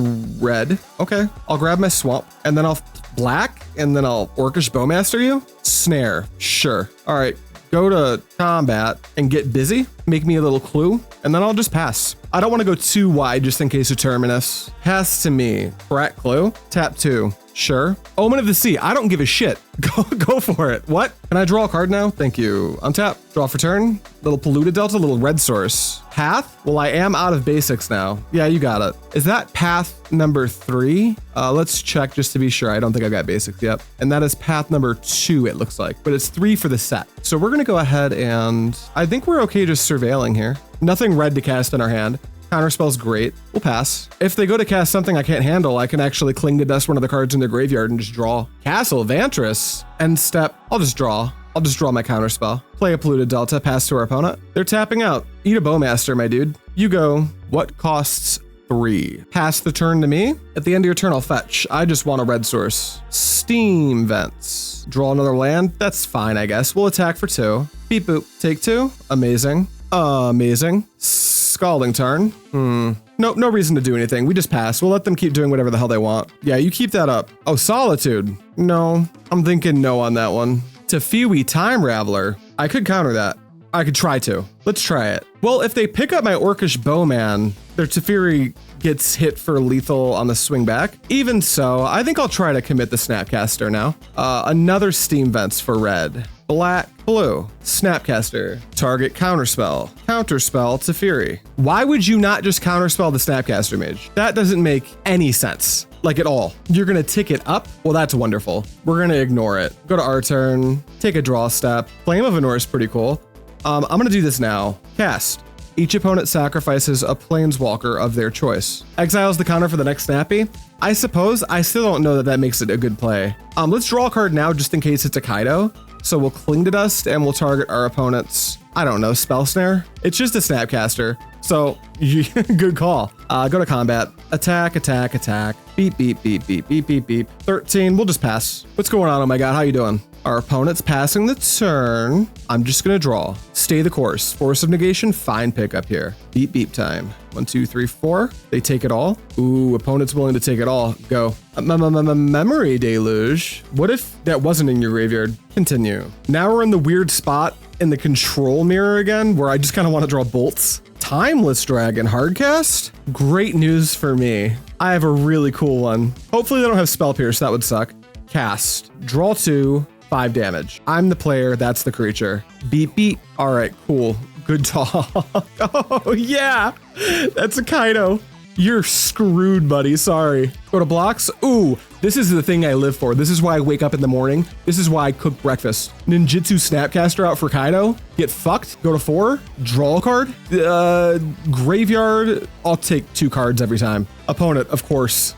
red. Okay. I'll grab my Swamp. And then I'll black. And then I'll Orcish Bowmaster you. Snare. Sure. All right. Go to combat and get busy. Make me a little clue. And then I'll just pass. I don't want to go too wide just in case of Terminus. Pass to me. Crack clue. Tap 2. Sure. Omen of the Sea. I don't give a shit. Go for it. What? Can I draw a card now? Thank you. Untap. Draw for turn. Little Polluted Delta, little red source. Path? Well, I am out of basics now. Yeah, you got it. Is that path number 3? Let's check just to be sure. I don't think I've got basics yet. And that is path number 2, it looks like. But it's 3 for the set. So we're going to go ahead and I think we're okay just surveilling here. Nothing red to cast in our hand. Counterspell's great. We'll pass. If they go to cast something I can't handle, I can actually Cling to Dust one of the cards in their graveyard and just draw. Castle Vantress. End step. I'll just draw. I'll just draw my Counterspell. Play a Polluted Delta, pass to our opponent. They're tapping out. Eat a Bowmaster, my dude. You go. What costs 3? Pass the turn to me. At the end of your turn, I'll fetch. I just want a red source. Steam Vents. Draw another land. That's fine, I guess. We'll attack for 2. Beep boop. Take 2. Amazing. Amazing. Scalding Tarn. Nope, no reason to do anything. We just pass. We'll let them keep doing whatever the hell they want. Yeah, you keep that up. Oh, Solitude. No, I'm thinking no on that one. Teferi Time Raveler. I could counter that. I could try to. Let's try it. Well, if they pick up my Orcish Bowman, their Teferi gets hit for lethal on the swing back. Even so, I think I'll try to commit the Snapcaster now. Another Steam Vents for red. Black, blue, Snapcaster, target Counterspell, Counterspell Teferi. Why would you not just Counterspell the Snapcaster Mage? That doesn't make any sense, like at all. You're gonna tick it up? Well, that's wonderful. We're gonna ignore it. Go to our turn, take a draw step. Flame of Anor is pretty cool. I'm gonna do this now. Cast. Each opponent sacrifices a planeswalker of their choice. Exiles the counter for the next snappy. I suppose I still don't know that that makes it a good play. Let's draw a card now just in case it's a Kaito. So we'll Cling to Dust and we'll target our opponent's, I don't know, Spell Snare. It's just a Snapcaster. So good call. Go to combat. Attack, attack, attack. Beep, beep, beep, beep, beep, beep, beep. 13, we'll just pass. What's going on? Oh my God, how you doing? Our opponent's passing the turn. I'm just gonna draw. Stay the course. Force of Negation, fine pickup here. Beep, beep time. 1, 2, 3, 4. They take it all. Ooh, opponent's willing to take it all. Go. Memory Deluge. What if that wasn't in your graveyard? Continue. Now we're in the weird spot in the control mirror again, where I just kind of want to draw bolts. Timeless Dragon Hardcast? Great news for me. I have a really cool one. Hopefully they don't have Spell Pierce, that would suck. Cast. Draw 2. 5 damage. I'm the player, that's the creature. Beep, beep. All right, cool. Good talk. Oh, yeah. That's a Kaito. You're screwed, buddy. Sorry. Go to blocks. Ooh, this is the thing I live for. This is why I wake up in the morning. This is why I cook breakfast. Ninjutsu Snapcaster out for Kaito. Get fucked. Go to 4. Draw a card. Graveyard. I'll take 2 cards every time. Opponent, of course.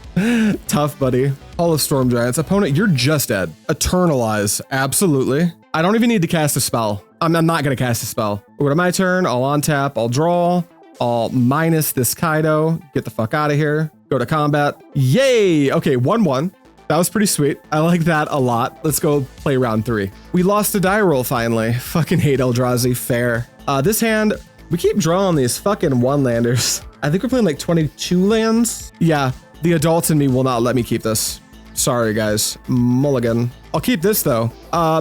Tough, buddy. Hall of Storm Giants. Opponent, you're just dead. Eternalize. Absolutely. I don't even need to cast a spell. I'm not going to cast a spell. Go to my turn. I'll untap. I'll draw. I'll minus this Kaito. Get the fuck out of here. Go to combat. Yay. Okay, 1-1. That was pretty sweet. I like that a lot. Let's go play round 3. We lost a die roll finally. Fucking hate Eldrazi. Fair. This hand, we keep drawing these fucking one-landers. I think we're playing like 22 lands. Yeah. The adult in me will not let me keep this. Sorry, guys. Mulligan. I'll keep this, though.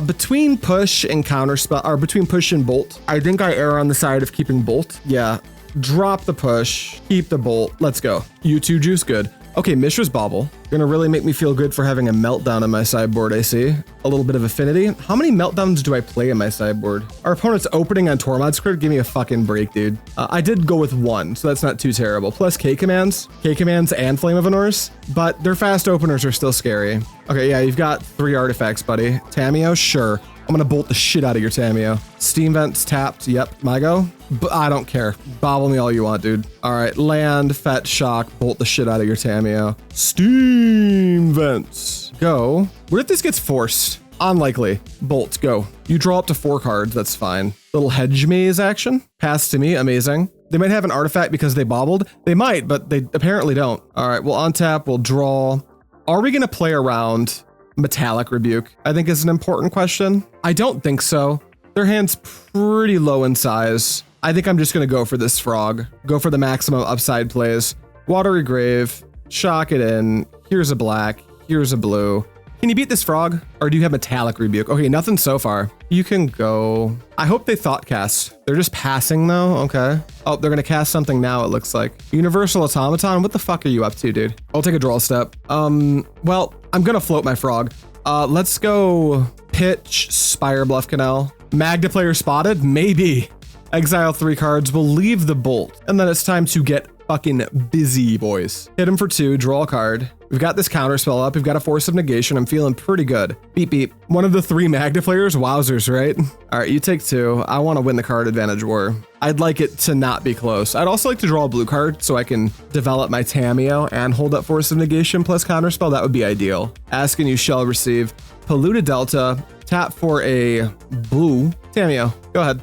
Between push and counterspell, or between push and bolt, I think I err on the side of keeping bolt. Yeah. Drop the push. Keep the bolt. Let's go. U2 juice, good. Okay, Mishra's Bauble. Gonna really make me feel good for having a Meltdown in my sideboard, I see. A little bit of affinity. How many Meltdowns do I play in my sideboard? Our opponent's opening on Tormod's script. Give me a fucking break, dude. I did go with 1, so that's not too terrible. Plus K-Commands and Flame of Anors, but their fast openers are still scary. Okay, yeah, you've got 3 artifacts, buddy. Tamiyo, sure. I'm gonna bolt the shit out of your Tamiyo. Steam Vents tapped. Yep, my go. But I don't care. Bobble me all you want, dude. All right, land, fetch, shock, bolt the shit out of your Tamiyo. Steam Vents. Go. What if this gets forced? Unlikely. Bolt, go. You draw up to 4 cards, that's fine. Little hedge maze action. Pass to me, amazing. They might have an artifact because they bobbled. They might, but they apparently don't. All right, we'll untap, we'll draw. Are we gonna play around Metallic Rebuke? I think is an important question. I don't think so. Their hand's pretty low in size. I think I'm just gonna go for this frog. Go for the maximum upside plays. Watery Grave, shock it in. Here's a black, here's a blue. Can you beat this frog? Or do you have Metallic Rebuke? Okay, nothing so far. You can go. I hope they thought cast. They're just passing though, okay. Oh, they're gonna cast something now, it looks like. Universal Automaton, what the fuck are you up to, dude? I'll take a draw step. Well, I'm gonna float my frog. Let's go pitch Spirebluff Canal. Magda player spotted? Maybe. Exile 3 cards, we'll leave the bolt. And then it's time to get fucking busy, boys. Hit him for 2, draw a card. We've got this counterspell up. We've got a Force of Negation. I'm feeling pretty good. Beep, beep. One of the 3 Magda players? Wowzers, right? All right, you take 2. I want to win the card advantage war. I'd like it to not be close. I'd also like to draw a blue card so I can develop my Tamiyo and hold up Force of Negation plus counterspell. That would be ideal. Ask and you shall receive. Polluted Delta. Tap for a blue Tamiyo. Go ahead.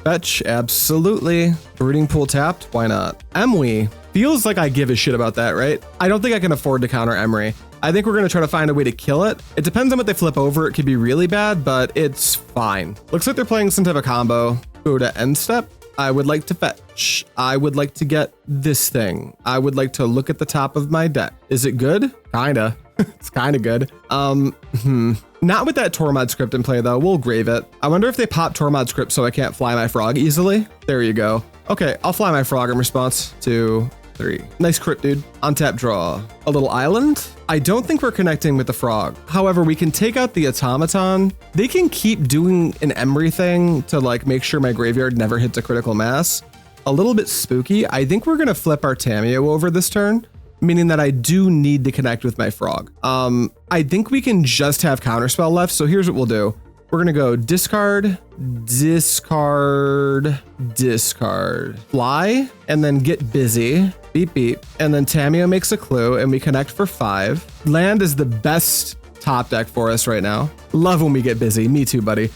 Fetch, absolutely. Breeding Pool tapped, why not? Emwe, feels like I give a shit about that, right? I don't think I can afford to counter Emery. I think we're gonna try to find a way to kill it. It depends on what they flip over. It could be really bad, but it's fine. Looks like they're playing some type of combo. Go to end step. I would like to fetch. I would like to get this thing. I would like to look at the top of my deck. Is it good? Kinda. It's kind of good. Not with that Tormod script in play though. We'll grave it. I wonder if they pop Tormod script so I can't fly my frog easily. There you go. Okay, I'll fly my frog in response. 2, 3. Nice crypt, dude. Untap, draw. A little island. I don't think we're connecting with the frog. However, we can take out the automaton. They can keep doing an Emery thing to like make sure my graveyard never hits a critical mass. A little bit spooky. I think we're gonna flip our Tamiyo over this turn, meaning that I do need to connect with my frog. I think we can just have Counterspell left. So here's what we'll do. We're gonna go discard, discard, discard, fly, and then get busy. Beep, beep. And then Tamiyo makes a clue and we connect for 5. Land is the best top deck for us right now. Love when we get busy. Me too, buddy.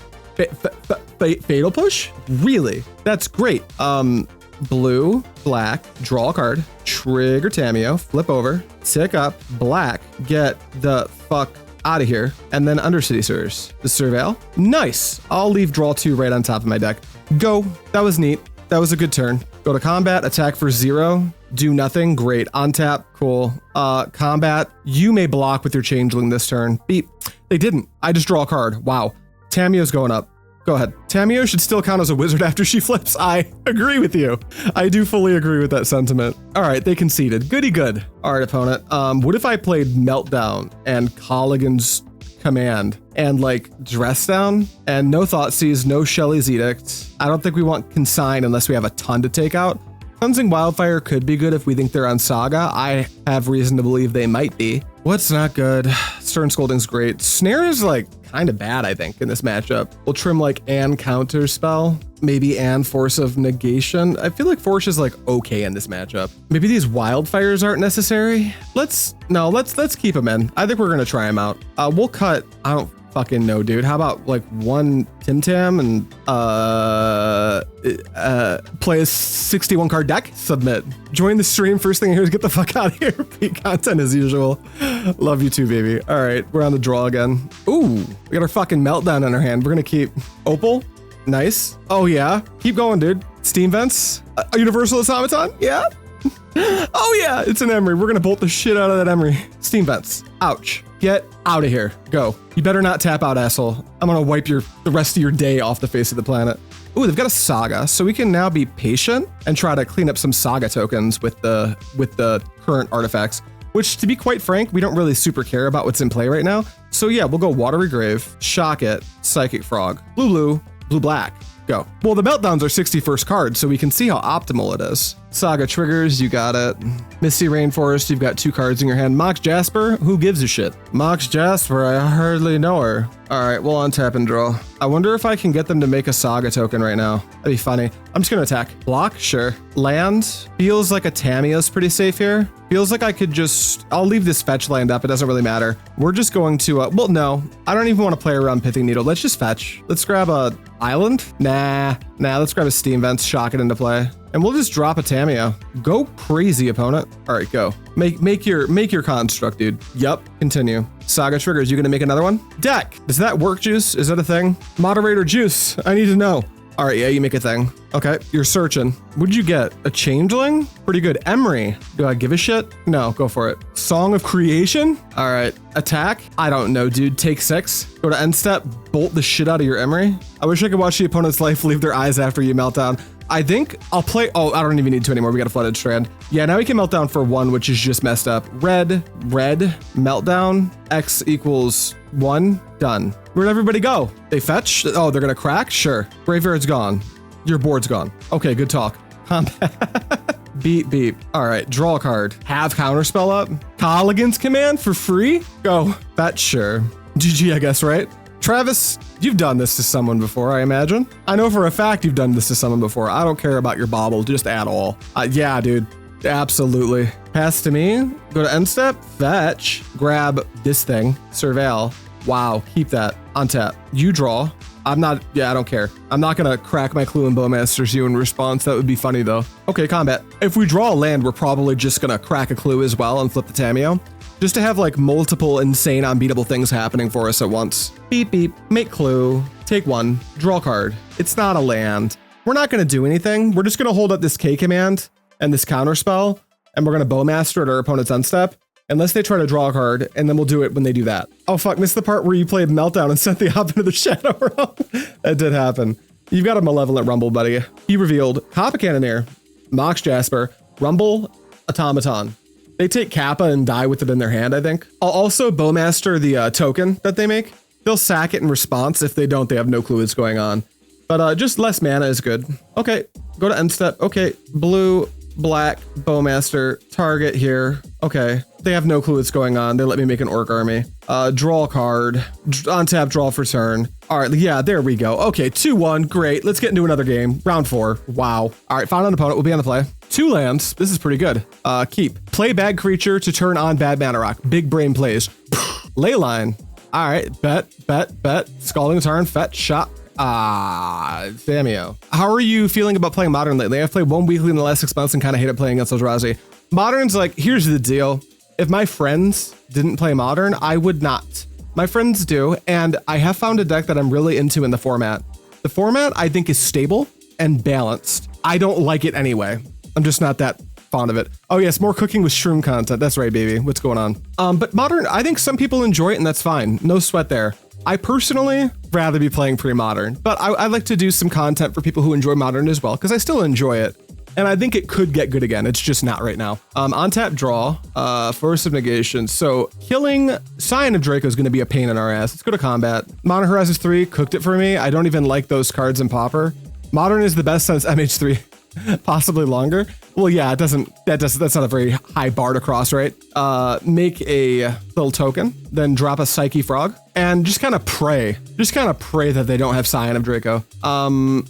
Fatal push? Really? That's great. Blue, black, draw a card, trigger Tamiyo, flip over, tick up, black, get the fuck out of here, and then Undercity Sewers. The Surveil. Nice. I'll leave draw 2 right on top of my deck. Go. That was neat. That was a good turn. Go to combat, attack for 0, do nothing. Great. On tap. Cool. Combat. You may block with your changeling this turn. Beep. They didn't. I just draw a card. Wow. Tamiyo's going up. Go ahead. Tamiyo should still count as a wizard after she flips. I agree with you. I do fully agree with that sentiment. All right, they conceded. Goody good. All right, opponent. What if I played Meltdown and Kolaghan's Command and like Dress Down and no Thoughtseize, no Shelly's Edict? I don't think we want Consign unless we have a ton to take out. Cleansing Wildfire could be good if we think they're on Saga. I have reason to believe they might be. What's not good? Stern Scolding's great. Snare is like kind of bad, I think, in this matchup. We'll trim like and Counterspell, maybe and Force of Negation. I feel like Force is like okay in this matchup. Maybe these wildfires aren't necessary. Let's keep them in. I think we're gonna try them out. We'll cut. I don't fucking know, dude. How about like 1 Tim Tam and play a 61 card deck? Submit. Join the stream. First thing here is get the fuck out of here. Peak content as usual. Love you too, baby. All right, we're on the draw again. Ooh, we got our fucking Meltdown in our hand. We're gonna keep Opal. Nice. Oh yeah, keep going, dude. Steam Vents. A Universal Automaton. Yeah. Oh yeah, it's an Emery. We're gonna bolt the shit out of that Emery. Steam Vents. Ouch. Get out of here. Go. You better not tap out, asshole. I'm gonna wipe the rest of your day off the face of the planet. Ooh, they've got a Saga, so we can now be patient and try to clean up some Saga tokens with the current artifacts, which, to be quite frank, we don't really super care about what's in play right now. So yeah, we'll go Watery Grave, Shock It, Psychic Frog, blue, black. Go. Well, the Meltdown's our 61st card, so we can see how optimal it is. Saga triggers, you got it. Misty Rainforest, you've got 2 cards in your hand. Mox Jasper, who gives a shit? Mox Jasper, I hardly know her. All right, we'll untap and draw. I wonder if I can get them to make a Saga token right now. That'd be funny. I'm just gonna attack. Block, sure. Land, feels like a Tamiyo's pretty safe here. Feels like I could just, I'll leave this fetch land up, it doesn't really matter. We're just going to, well, no, I don't even want to play around Pithing Needle. Let's just fetch. Let's grab a island. Nah, let's grab a Steam Vents, shock it into play. And we'll just drop a Tamiyo. Go crazy, opponent. All right, go. Make your construct, dude. Yup, continue. Saga triggers, you gonna make another one? Deck, does that work, Juice? Is that a thing? Moderator Juice, I need to know. All right, yeah, you make a thing. Okay, you're searching. What'd you get? A changeling? Pretty good. Emery. Do I give a shit? No, go for it. Song of Creation? All right, attack? I don't know, dude. Take 6. Go to end step, bolt the shit out of your Emery. I wish I could watch the opponent's life leave their eyes after you Meltdown. I think I'll play, oh, I don't even need 2 anymore. We got a Flooded Strand. Yeah, now we can Meltdown for 1, which is just messed up. Red, Meltdown, X equals 1, done. Where'd everybody go? They fetch? Oh, they're gonna crack? Sure. Graveyard's gone. Your board's gone. Okay, good talk. Beep. All right, draw a card. Have Counterspell up. Kolaghan's Command for free? Go. Fetch, sure. GG, I guess, right? Travis, you've done this to someone before, I imagine. I know for a fact you've done this to someone before. I don't care about your bauble, just at all. Yeah, dude, absolutely. Pass to me, go to end step, fetch, grab this thing, Surveil. Wow, keep that, untap. You draw. I don't care. I'm not gonna crack my Clue and Bowmasters you in response. That would be funny though. Okay, combat. If we draw a land, we're probably just gonna crack a Clue as well and flip the Tamiyo. Just to have like multiple insane unbeatable things happening for us at once. Beep, make Clue, take 1, draw card. It's not a land. We're not gonna do anything. We're just gonna hold up this K command and this Counterspell, and we're gonna Bowmaster at our opponent's end step. Unless they try to draw a card, and then we'll do it when they do that. Oh fuck, missed the part where you played Meltdown and sent the hop into the Shadow Realm. That did happen. You've got a Malevolent Rumble, buddy. He revealed Coppa Cannoneer, Mox Jasper, Rumble, Automaton. They take Kappa and die with it in their hand, I think. I'll also Bowmaster the token that they make. They'll sack it in response. If they don't, they have no clue what's going on. But just less mana is good. Okay, go to end step. Okay, blue, black, Bowmaster, target here. Okay, they have no clue what's going on. They let me make an Orc army. Draw a card, untap, draw for turn. All right, yeah, there we go. Okay, 2-1, great. Let's get into another game. Round 4, wow. All right, found an opponent, we'll be on the play. 2 lands, this is pretty good. Keep, play bad creature to turn on bad mana rock. Big brain plays. Leyline, all right, bet. Scalding Tarn, fetch, shot. Tamiyo. How are you feeling about playing Modern lately? I've played 1 weekly in the last 6 months and kind of hated playing against Eldrazi. Modern's like, here's the deal. If my friends didn't play Modern, I would not. My friends do, and I have found a deck that I'm really into in the format. The format, I think, is stable and balanced. I don't like it anyway. I'm just not that fond of it. Oh yes, more cooking with shroom content. That's right, baby. What's going on? But Modern, I think some people enjoy it, and that's fine. No sweat there. I personally rather be playing pre-Modern, but I like to do some content for people who enjoy Modern as well, because I still enjoy it. And I think it could get good again. It's just not right now. On tap, draw, Force of Negation. So killing Scion of Draco is going to be a pain in our ass. Let's go to combat. Modern Horizons 3 cooked it for me. I don't even like those cards in Pauper. Modern is the best since MH3, possibly longer. Well, yeah, that's not a very high bar to cross, right? Make a little token, then drop a Psyche Frog, and just kind of pray. Just kind of pray that they don't have Scion of Draco.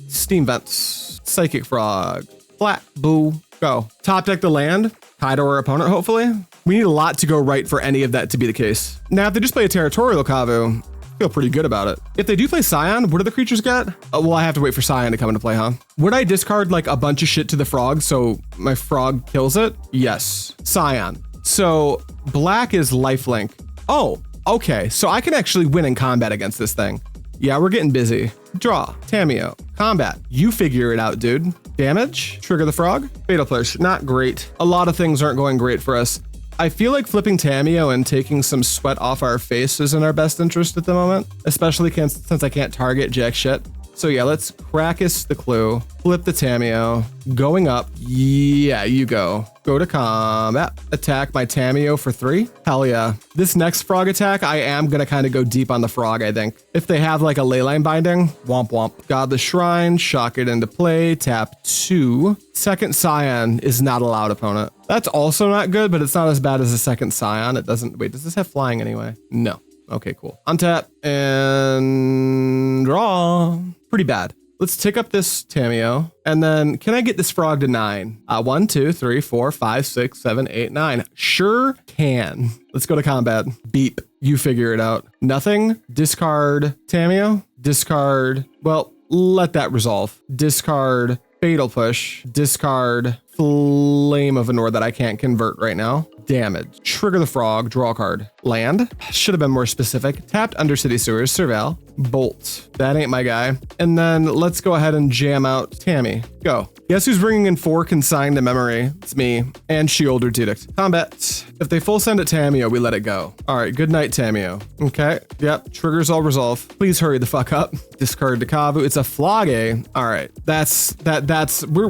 Steam Vents, Psychic Frog, flat, boo, go. Top deck the land, Kaito our opponent, hopefully. We need a lot to go right for any of that to be the case. Now, if they just play a Territorial Kavu, I feel pretty good about it. If they do play Scion, what do the creatures get? Well, I have to wait for Scion to come into play, huh? Would I discard like a bunch of shit to the frog so my frog kills it? Yes. Scion. So black is lifelink. Oh, okay. So I can actually win in combat against this thing. Yeah, we're getting busy. Draw, Tamiyo, combat. You figure it out, dude. Damage, trigger the frog, fatal push. Not great. A lot of things aren't going great for us. I feel like flipping Tamiyo and taking some sweat off our face is in our best interest at the moment, especially since I can't target jack shit. So yeah, let's Grixis the clue, flip the Tamiyo, going up. Yeah, you go. Go to combat, attack my Tamiyo for 3. Hell yeah. This next frog attack, I am gonna kind of go deep on the frog, I think. If they have like a leyline binding, womp womp. Godless Shrine, shock it into play, tap 2. Second Scion is not allowed, opponent. That's also not good, but it's not as bad as a second Scion. It doesn't, wait, does this have flying anyway? No. Okay, cool. Untap and draw. Pretty bad. Let's tick up this Tamiyo. And then can I get this frog to 9? 1, 2, 3, 4, 5, 6, 7, 8, 9. Sure can. Let's go to combat. Beep. You figure it out. Nothing. Discard Tamiyo. Discard. Well, let that resolve. Discard Fatal Push. Discard Flame of Anor that I can't convert right now. Damage. Trigger the frog. Draw a card. Land. Should have been more specific. Tapped Undercity Sewers. Surveil. Bolt. That ain't my guy. And then let's go ahead and jam out Tammy. Go. Guess who's bringing in 4 Consign to memory? It's me. And Sheoldred Edict. Combat. If they full send at Tamiyo, we let it go. All right. Good night, Tamiyo. Okay. Yep. Triggers all resolve. Please hurry the fuck up. Discard to Kavu. It's a Flogge. All right.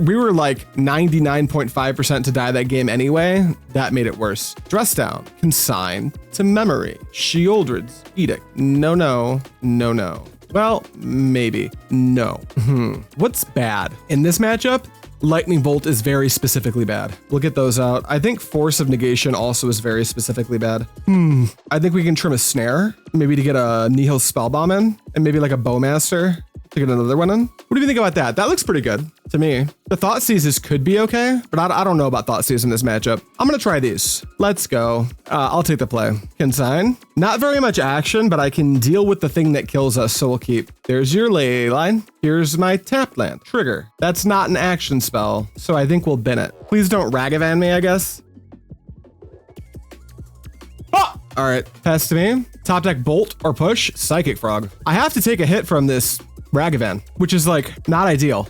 We were like 99.5% to die that game anyway. That made it worse. Dress down. Consign to memory. Sheoldred's Edict. No. Well, maybe. No. What's bad? In this matchup, Lightning Bolt is very specifically bad. We'll get those out. I think Force of Negation also is very specifically bad. I think we can trim a Snare, maybe to get a Nihil Spellbomb in, and maybe like a Bowmaster to get another one in. What do you think about that? That looks pretty good to me. The Thoughtseizes could be okay, but I don't know about Thoughtseizes in this matchup. I'm gonna try these. Let's go. I'll take the play. Consign. Not very much action, but I can deal with the thing that kills us, so we'll keep. There's your ley line. Here's my tap land. Trigger. That's not an action spell, so I think we'll bin it. Please don't Ragavan me, I guess. Ah! All right, pass to me. Top deck Bolt or push, Psychic Frog. I have to take a hit from this Ragavan, which is like not ideal.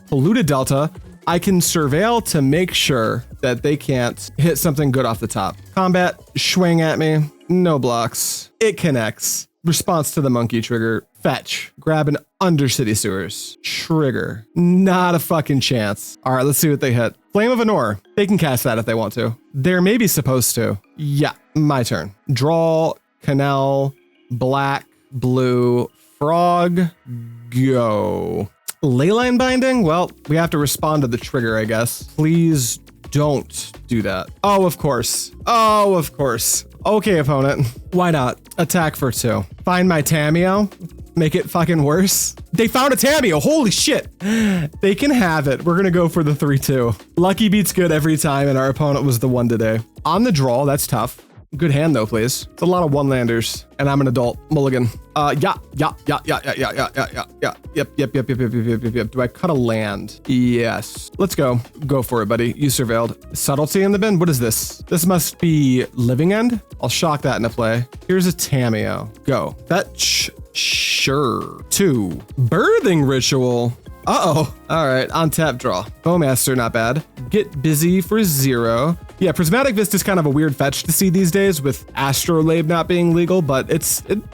Polluted Delta, I can surveil to make sure that they can't hit something good off the top. Combat, swing at me, no blocks. It connects. Response to the monkey trigger, fetch, grab an Undercity Sewers, trigger, not a fucking chance. All right, let's see what they hit. Flame of Anor, they can cast that if they want to. They're maybe supposed to. Yeah, my turn. Draw, canal, black, blue, frog, go. Leyline binding? Well, we have to respond to the trigger, I guess. Please don't do that. Oh, of course. Oh, of course. Okay, opponent. Why not? Attack for 2. Find my Tamiyo. Make it fucking worse. They found a Tamiyo. Holy shit. They can have it. We're gonna go for the 3-2. Lucky beats good every time, and our opponent was the one today. On the draw, that's tough. Good hand though, please. It's a lot of one-landers, and I'm an adult. Mulligan. Yep. Do I cut a land? Yes. Let's go. Go for it, buddy. You surveilled. Subtlety in the bin? What is this? This must be Living End? I'll shock that into play. Here's a Tamiyo. Go. Fetch. Sure. 2. Birthing Ritual. Uh-oh. All right, on tap draw. Bowmaster, not bad. Get busy for 0. Yeah, Prismatic Vista is kind of a weird fetch to see these days with Astrolabe not being legal, but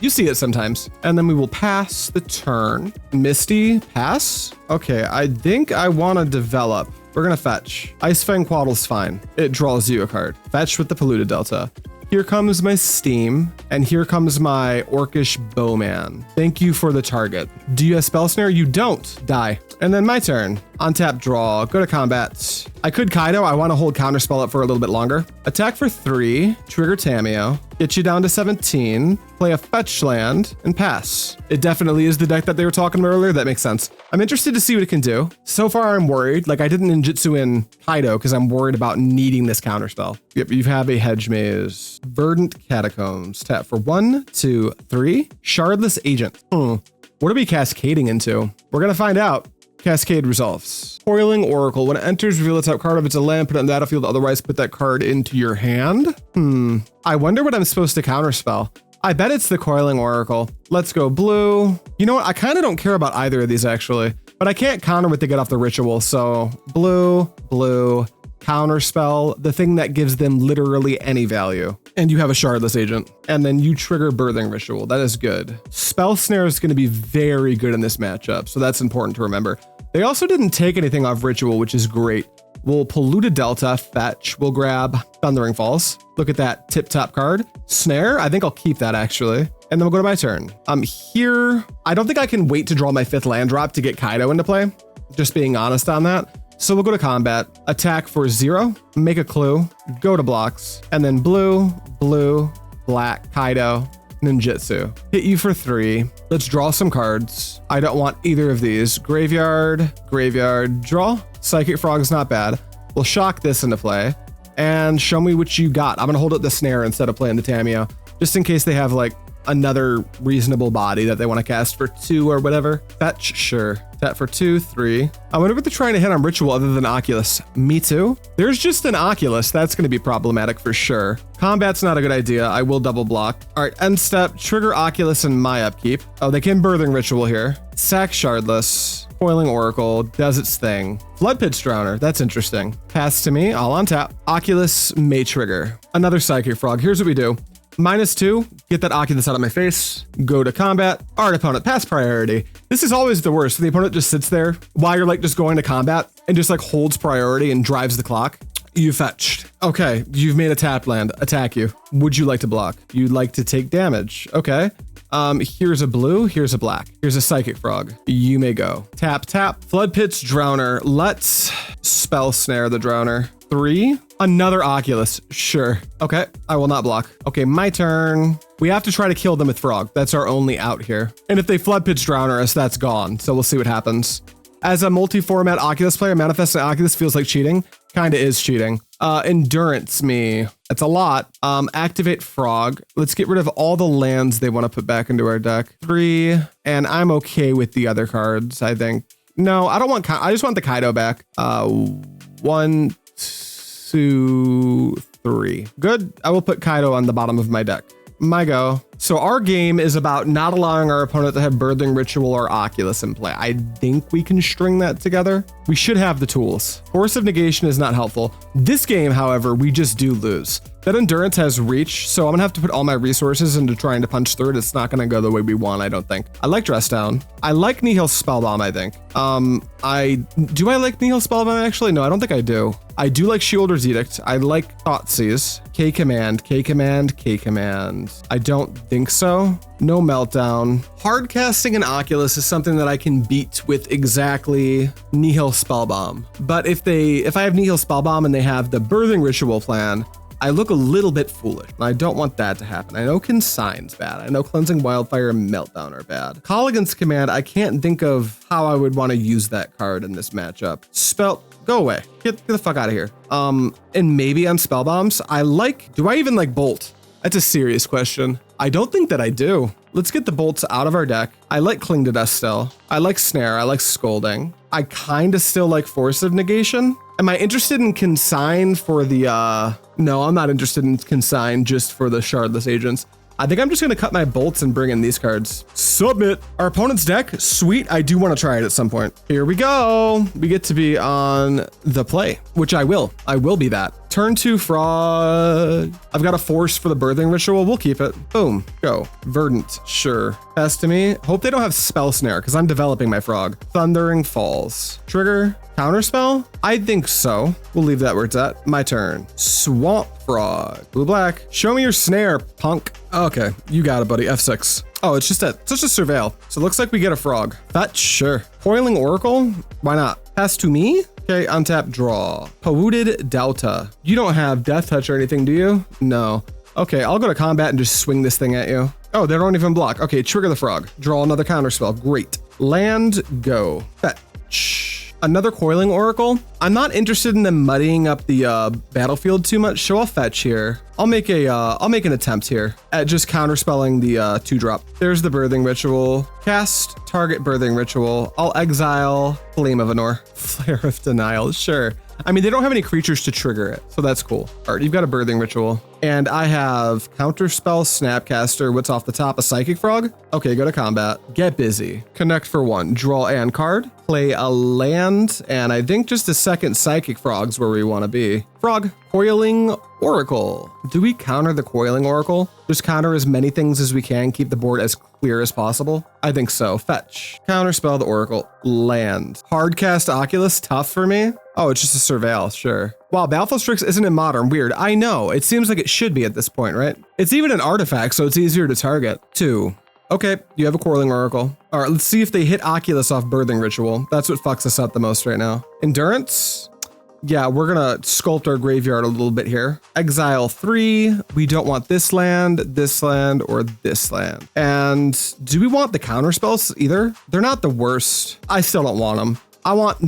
you see it sometimes. And then we will pass the turn. Misty, pass. Okay, I think I want to develop. We're gonna fetch. Icefang Quaddle's fine. It draws you a card. Fetch with the Polluted Delta. Here comes my Steam, and here comes my Orcish Bowman. Thank you for the target. Do you have Spell Snare? You don't. Die. And then my turn. On tap, draw. Go to combat. I could Kaito. I want to hold Counterspell up for a little bit longer. Attack for 3. Trigger Tamiyo. Get you down to 17. Play a fetch land and pass. It definitely is the deck that they were talking about earlier. That makes sense. I'm interested to see what it can do. So far, I'm worried. Like, I didn't ninjutsu in Kaito because I'm worried about needing this Counterspell. Yep, you have a Hedge Maze. Verdant Catacombs. Tap for 1, 2, 3. Shardless Agent. What are we cascading into? We're going to find out. Cascade resolves. Coiling Oracle. When it enters, reveal the top card of its land, put it on the battlefield, otherwise put that card into your hand. I wonder what I'm supposed to counterspell. I bet it's the Coiling Oracle. Let's go blue. You know what? I kind of don't care about either of these actually, but I can't counter what they get off the ritual. So blue, blue, counterspell, the thing that gives them literally any value. And you have a Shardless Agent. And then you trigger Birthing Ritual. That is good. Spell Snare is going to be very good in this matchup, so that's important to remember. They also didn't take anything off Ritual, which is great. We'll Polluted Delta, fetch. We'll grab Thundering Falls. Look at that tip-top card. Snare, I think I'll keep that actually. And then we'll go to my turn. Here, I don't think I can wait to draw my 5th land drop to get Kaito into play. Just being honest on that. So we'll go to combat, attack for 0, make a clue, go to blocks, and then blue, blue, black, Kaito, ninjutsu. Hit you for 3. Let's draw some cards. I don't want either of these. Graveyard, graveyard, draw. Psychic Frog's not bad. We'll shock this into play and show me what you got. I'm gonna hold up the Snare instead of playing the Tamiyo, just in case they have like another reasonable body that they want to cast for 2 or whatever. Fetch, sure. Tap for 2, 3. I wonder what they're trying to hit on Ritual other than Oculus. Me too. There's just an Oculus. That's going to be problematic for sure. Combat's not a good idea. I will double block. All right, end step. Trigger Oculus and my upkeep. Oh, they can Birthing Ritual here. Sack Shardless. Coiling Oracle does its thing. Flood Pitch Drowner. That's interesting. Pass to me. All on tap. Oculus may trigger. Another Psychic Frog. Here's what we do. -2, get that Oculus out of my face, go to combat, art opponent, pass priority. This is always the worst. The opponent just sits there while you're like just going to combat and just like holds priority and drives the clock. You fetched. Okay, you've made a tap land, attack you. Would you like to block? You'd like to take damage. Okay. Here's a blue, here's a black, here's a Psychic Frog. You may go. Tap, tap, Flood Pitch Drowner. Let's Spell Snare the Drowner. 3, another Oculus, sure. Okay, I will not block. Okay, my turn. We have to try to kill them with Frog. That's our only out here. And if they Flood Pitch Drowner us, that's gone. So we'll see what happens. As a multi-format Oculus player, manifesting Oculus feels like cheating. Kinda is cheating. Endurance me. That's a lot. Activate Frog. Let's get rid of all the lands they want to put back into our deck. 3, and I'm okay with the other cards, I think. No, I don't want, I just want the Kaito back. 1, 2, 3. Good. I will put Kaito on the bottom of my deck. my go. So our game is about not allowing our opponent to have Birthing Ritual or Oculus in play. I think we can string that together. We should have the tools. Force of Negation is not helpful. This game, however, we just do lose. That Endurance has reach, so I'm gonna have to put all my resources into trying to punch through it. It's not gonna go the way we want, I don't think. I like Dress Down. I like Nihil Spellbomb, I think. Do I like Nihil Spellbomb actually? No, I don't think I do. I do like Sheoldred's Edict. I like Thoughtseize. K Command, K Command, K Command. I don't think so. No Meltdown. Hardcasting an Oculus is something that I can beat with exactly Nihil Spellbomb. But if I have Nihil Spellbomb and they have the Birthing Ritual plan, I look a little bit foolish, and I don't want that to happen. I know Consign's bad. I know Cleansing Wildfire and Meltdown are bad. Kolaghan's Command, I can't think of how I would want to use that card in this matchup. Go away. Get the fuck out of here. And maybe on Spell Bombs, do I even like Bolt? That's a serious question. I don't think that I do. Let's get the bolts out of our deck. I like Cling to Death still. I like Snare. I like Scolding. I kind of still like Force of Negation. Am I interested in Consign for the, no, I'm not interested in Consign just for the Shardless Agents. I think I'm just gonna cut my bolts and bring in these cards. Submit. Our opponent's deck, sweet. I do want to try it at some point. Here we go. We get to be on the play, which I will. I will be that. Turn 2 Frog. I've got a Force for the Birthing Ritual. We'll keep it. Boom. Go. Verdant. Sure. Pass to me. Hope they don't have Spell Snare because I'm developing my Frog. Thundering Falls. Trigger. Counterspell? I think so. We'll leave that where it's at. My turn. Swamp Frog. Blue black. Show me your snare, punk. Okay, you got it, buddy. F6. Oh, it's just such a surveil. So it looks like we get a frog. Fetch, sure. Coiling Oracle? Why not? Pass to me? Okay, untap, draw. Polluted Delta. You don't have Death Touch or anything, do you? No. Okay, I'll go to combat and just swing this thing at you. Oh, they don't even block. Okay, trigger the frog. Draw another counterspell. Great. Land, go. Fetch. Another Coiling Oracle. I'm not interested in them muddying up the battlefield too much, so I'll fetch here. I'll make an attempt here at just counterspelling the 2-drop. There's the Birthing Ritual. Cast target Birthing Ritual. I'll exile Flame of Anor. Flare of Denial, sure. I mean, they don't have any creatures to trigger it, so that's cool. All right, you've got a Birthing Ritual. And I have Counterspell, Snapcaster. What's off the top? A Psychic Frog? Okay, go to combat. Get busy. Connect for 1. Draw an card. Play a land. And I think just a second Psychic Frog's where we want to be. Frog. Coiling Oracle. Do we counter the Coiling Oracle? Just counter as many things as we can. Keep the board as clear as possible. I think so. Fetch. Counterspell the Oracle. Land. Hardcast Oculus. Tough for me. Oh, it's just a Surveil. Sure. Wow, Baleful Strix isn't in Modern. Weird. I know. It seems like it should be at this point, right? It's even an artifact, so it's easier to target. 2. Okay, you have a Coiling Oracle. All right, let's see if they hit Oculus off Birthing Ritual. That's what fucks us up the most right now. Endurance? Yeah, we're gonna sculpt our graveyard a little bit here. Exile 3. We don't want this land, or this land. And do we want the counterspells either? They're not the worst. I still don't want them. I want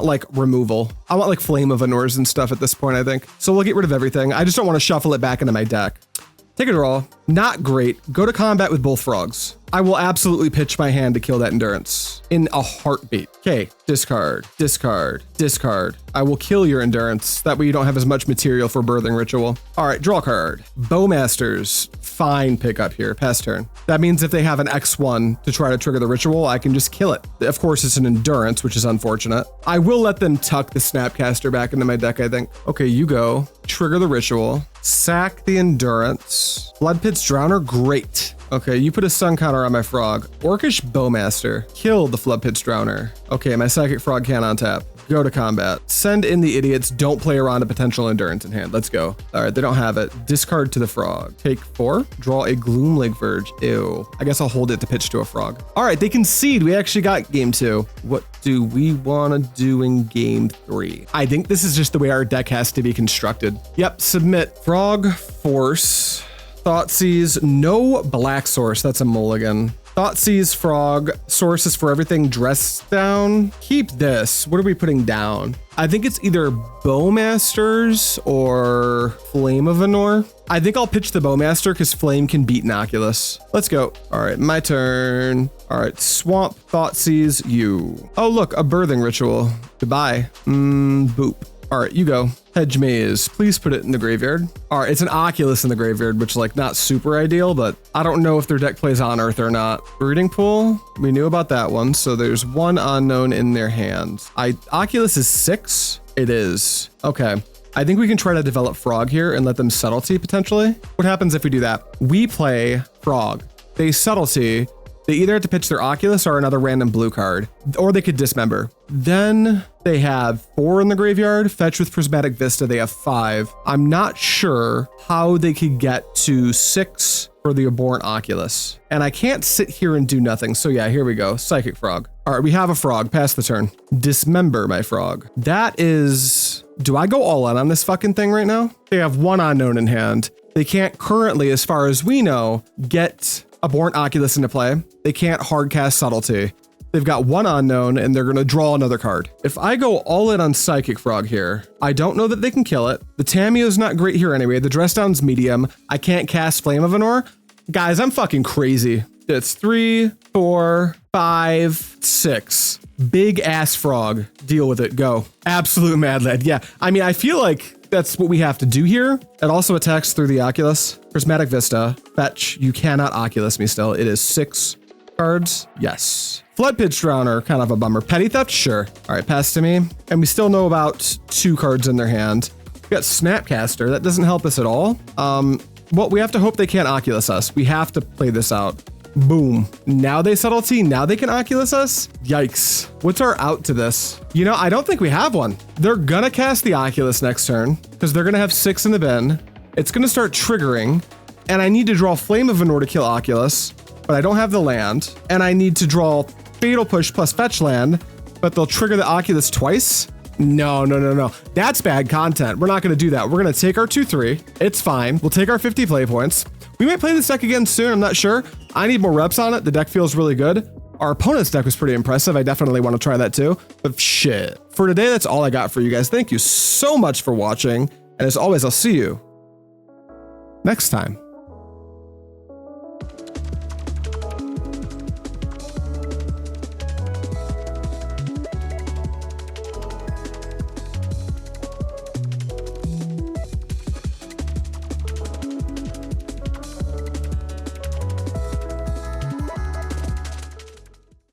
like removal. I want like Flame of Anors and stuff at this point, I think. So we'll get rid of everything. I just don't want to shuffle it back into my deck. Take a draw. Not great. Go to combat with both frogs. I will absolutely pitch my hand to kill that Endurance in a heartbeat. Okay, discard, discard, discard. I will kill your Endurance. That way you don't have as much material for Birthing Ritual. All right, draw card. Bowmasters. Fine pickup here. Pass turn. That means if they have an X1 to try to trigger the ritual, I can just kill it. Of course, it's an Endurance, which is unfortunate. I will let them tuck the Snapcaster back into my deck, I think. Okay, you go. Trigger the ritual. Sack the Endurance. Blood Pit's Drowner. Great. Okay, you put a Sun counter on my frog. Orcish Bowmaster. Kill the Flood Pit's Drowner. Okay, my Psychic Frog can't untap. Go to combat. Send in the idiots. Don't play around a potential Endurance in hand. Let's go. All right, they don't have it. Discard to the frog. Take 4. Draw a Gloomlake Verge. Ew. I guess I'll hold it to pitch to a frog. All right, they concede. We actually got game 2. What do we want to do in game 3? I think this is just the way our deck has to be constructed. Yep, submit. Frog, Force. Thoughtseize, no black source. That's a mulligan. Thoughtseize, frog, sources for everything. Dress down. Keep this. What are we putting down? I think it's either Bowmasters or Flame of Anor. I think I'll pitch the Bowmaster because Flame can beat Oculus. Let's go. All right, my turn. All right, Swamp, Thoughtseize, you. Oh, look, a Birthing Ritual. Goodbye. Boop. All right, you go. Hedge Maze, please put it in the graveyard. All right, it's an Oculus in the graveyard, which like not super ideal, but I don't know if their deck plays on Earth or not. Breeding Pool, we knew about that one. So there's one unknown in their hand. Oculus is 6? It is. Okay. I think we can try to develop Frog here and let them Subtlety potentially. What happens if we do that? We play Frog. They Subtlety. They either have to pitch their Oculus or another random blue card, or they could Dismember. Then they have 4 in the graveyard. Fetch with Prismatic Vista, they have 5. I'm not sure how they could get to 6 for the Abhorrent Oculus. And I can't sit here and do nothing. So yeah, here we go. Psychic Frog. All right, we have a Frog. Pass the turn. Dismember my Frog. That is... Do I go all in on this fucking thing right now? They have 1 unknown in hand. They can't currently, as far as we know, get Abhorrent Oculus into play. They can't hardcast Subtlety. They've got 1 unknown and they're gonna draw another card. If I go all in on Psychic Frog here, I don't know that they can kill it. The Tamiyo's not great here anyway. The Dress Down's medium. I can't cast Flame of Anor. Guys, I'm fucking crazy. It's 3, 4, 5, 6. Big ass frog. Deal with it. Go. Absolute mad lad. Yeah. I mean, I feel like that's what we have to do here. It also attacks through the Oculus. Prismatic Vista. Fetch. You cannot Oculus me still. It is 6 cards. Yes. Flood Pitch Drowner, kind of a bummer. Petty Theft, sure. All right, pass to me. And we still know about 2 cards in their hand. We got Snapcaster. That doesn't help us at all. Well, we have to hope they can't Oculus us. We have to play this out. Boom. Now they Subtlety. Now they can Oculus us. Yikes. What's our out to this? You know, I don't think we have one. They're gonna cast the Oculus next turn because they're gonna have 6 in the bin. It's gonna start triggering, and I need to draw Flame of Anor to kill Oculus, but I don't have the land, and I need to draw Fatal Push plus Fetch land, but they'll trigger the Oculus twice. No. That's bad content. We're not gonna do that. We're gonna take our 2/3. It's fine. We'll take our 50 play points. We might play this deck again soon. I'm not sure. I need more reps on it. The deck feels really good. Our opponent's deck was pretty impressive. I definitely want to try that too. But shit. For today, that's all I got for you guys. Thank you so much for watching. And as always, I'll see you next time.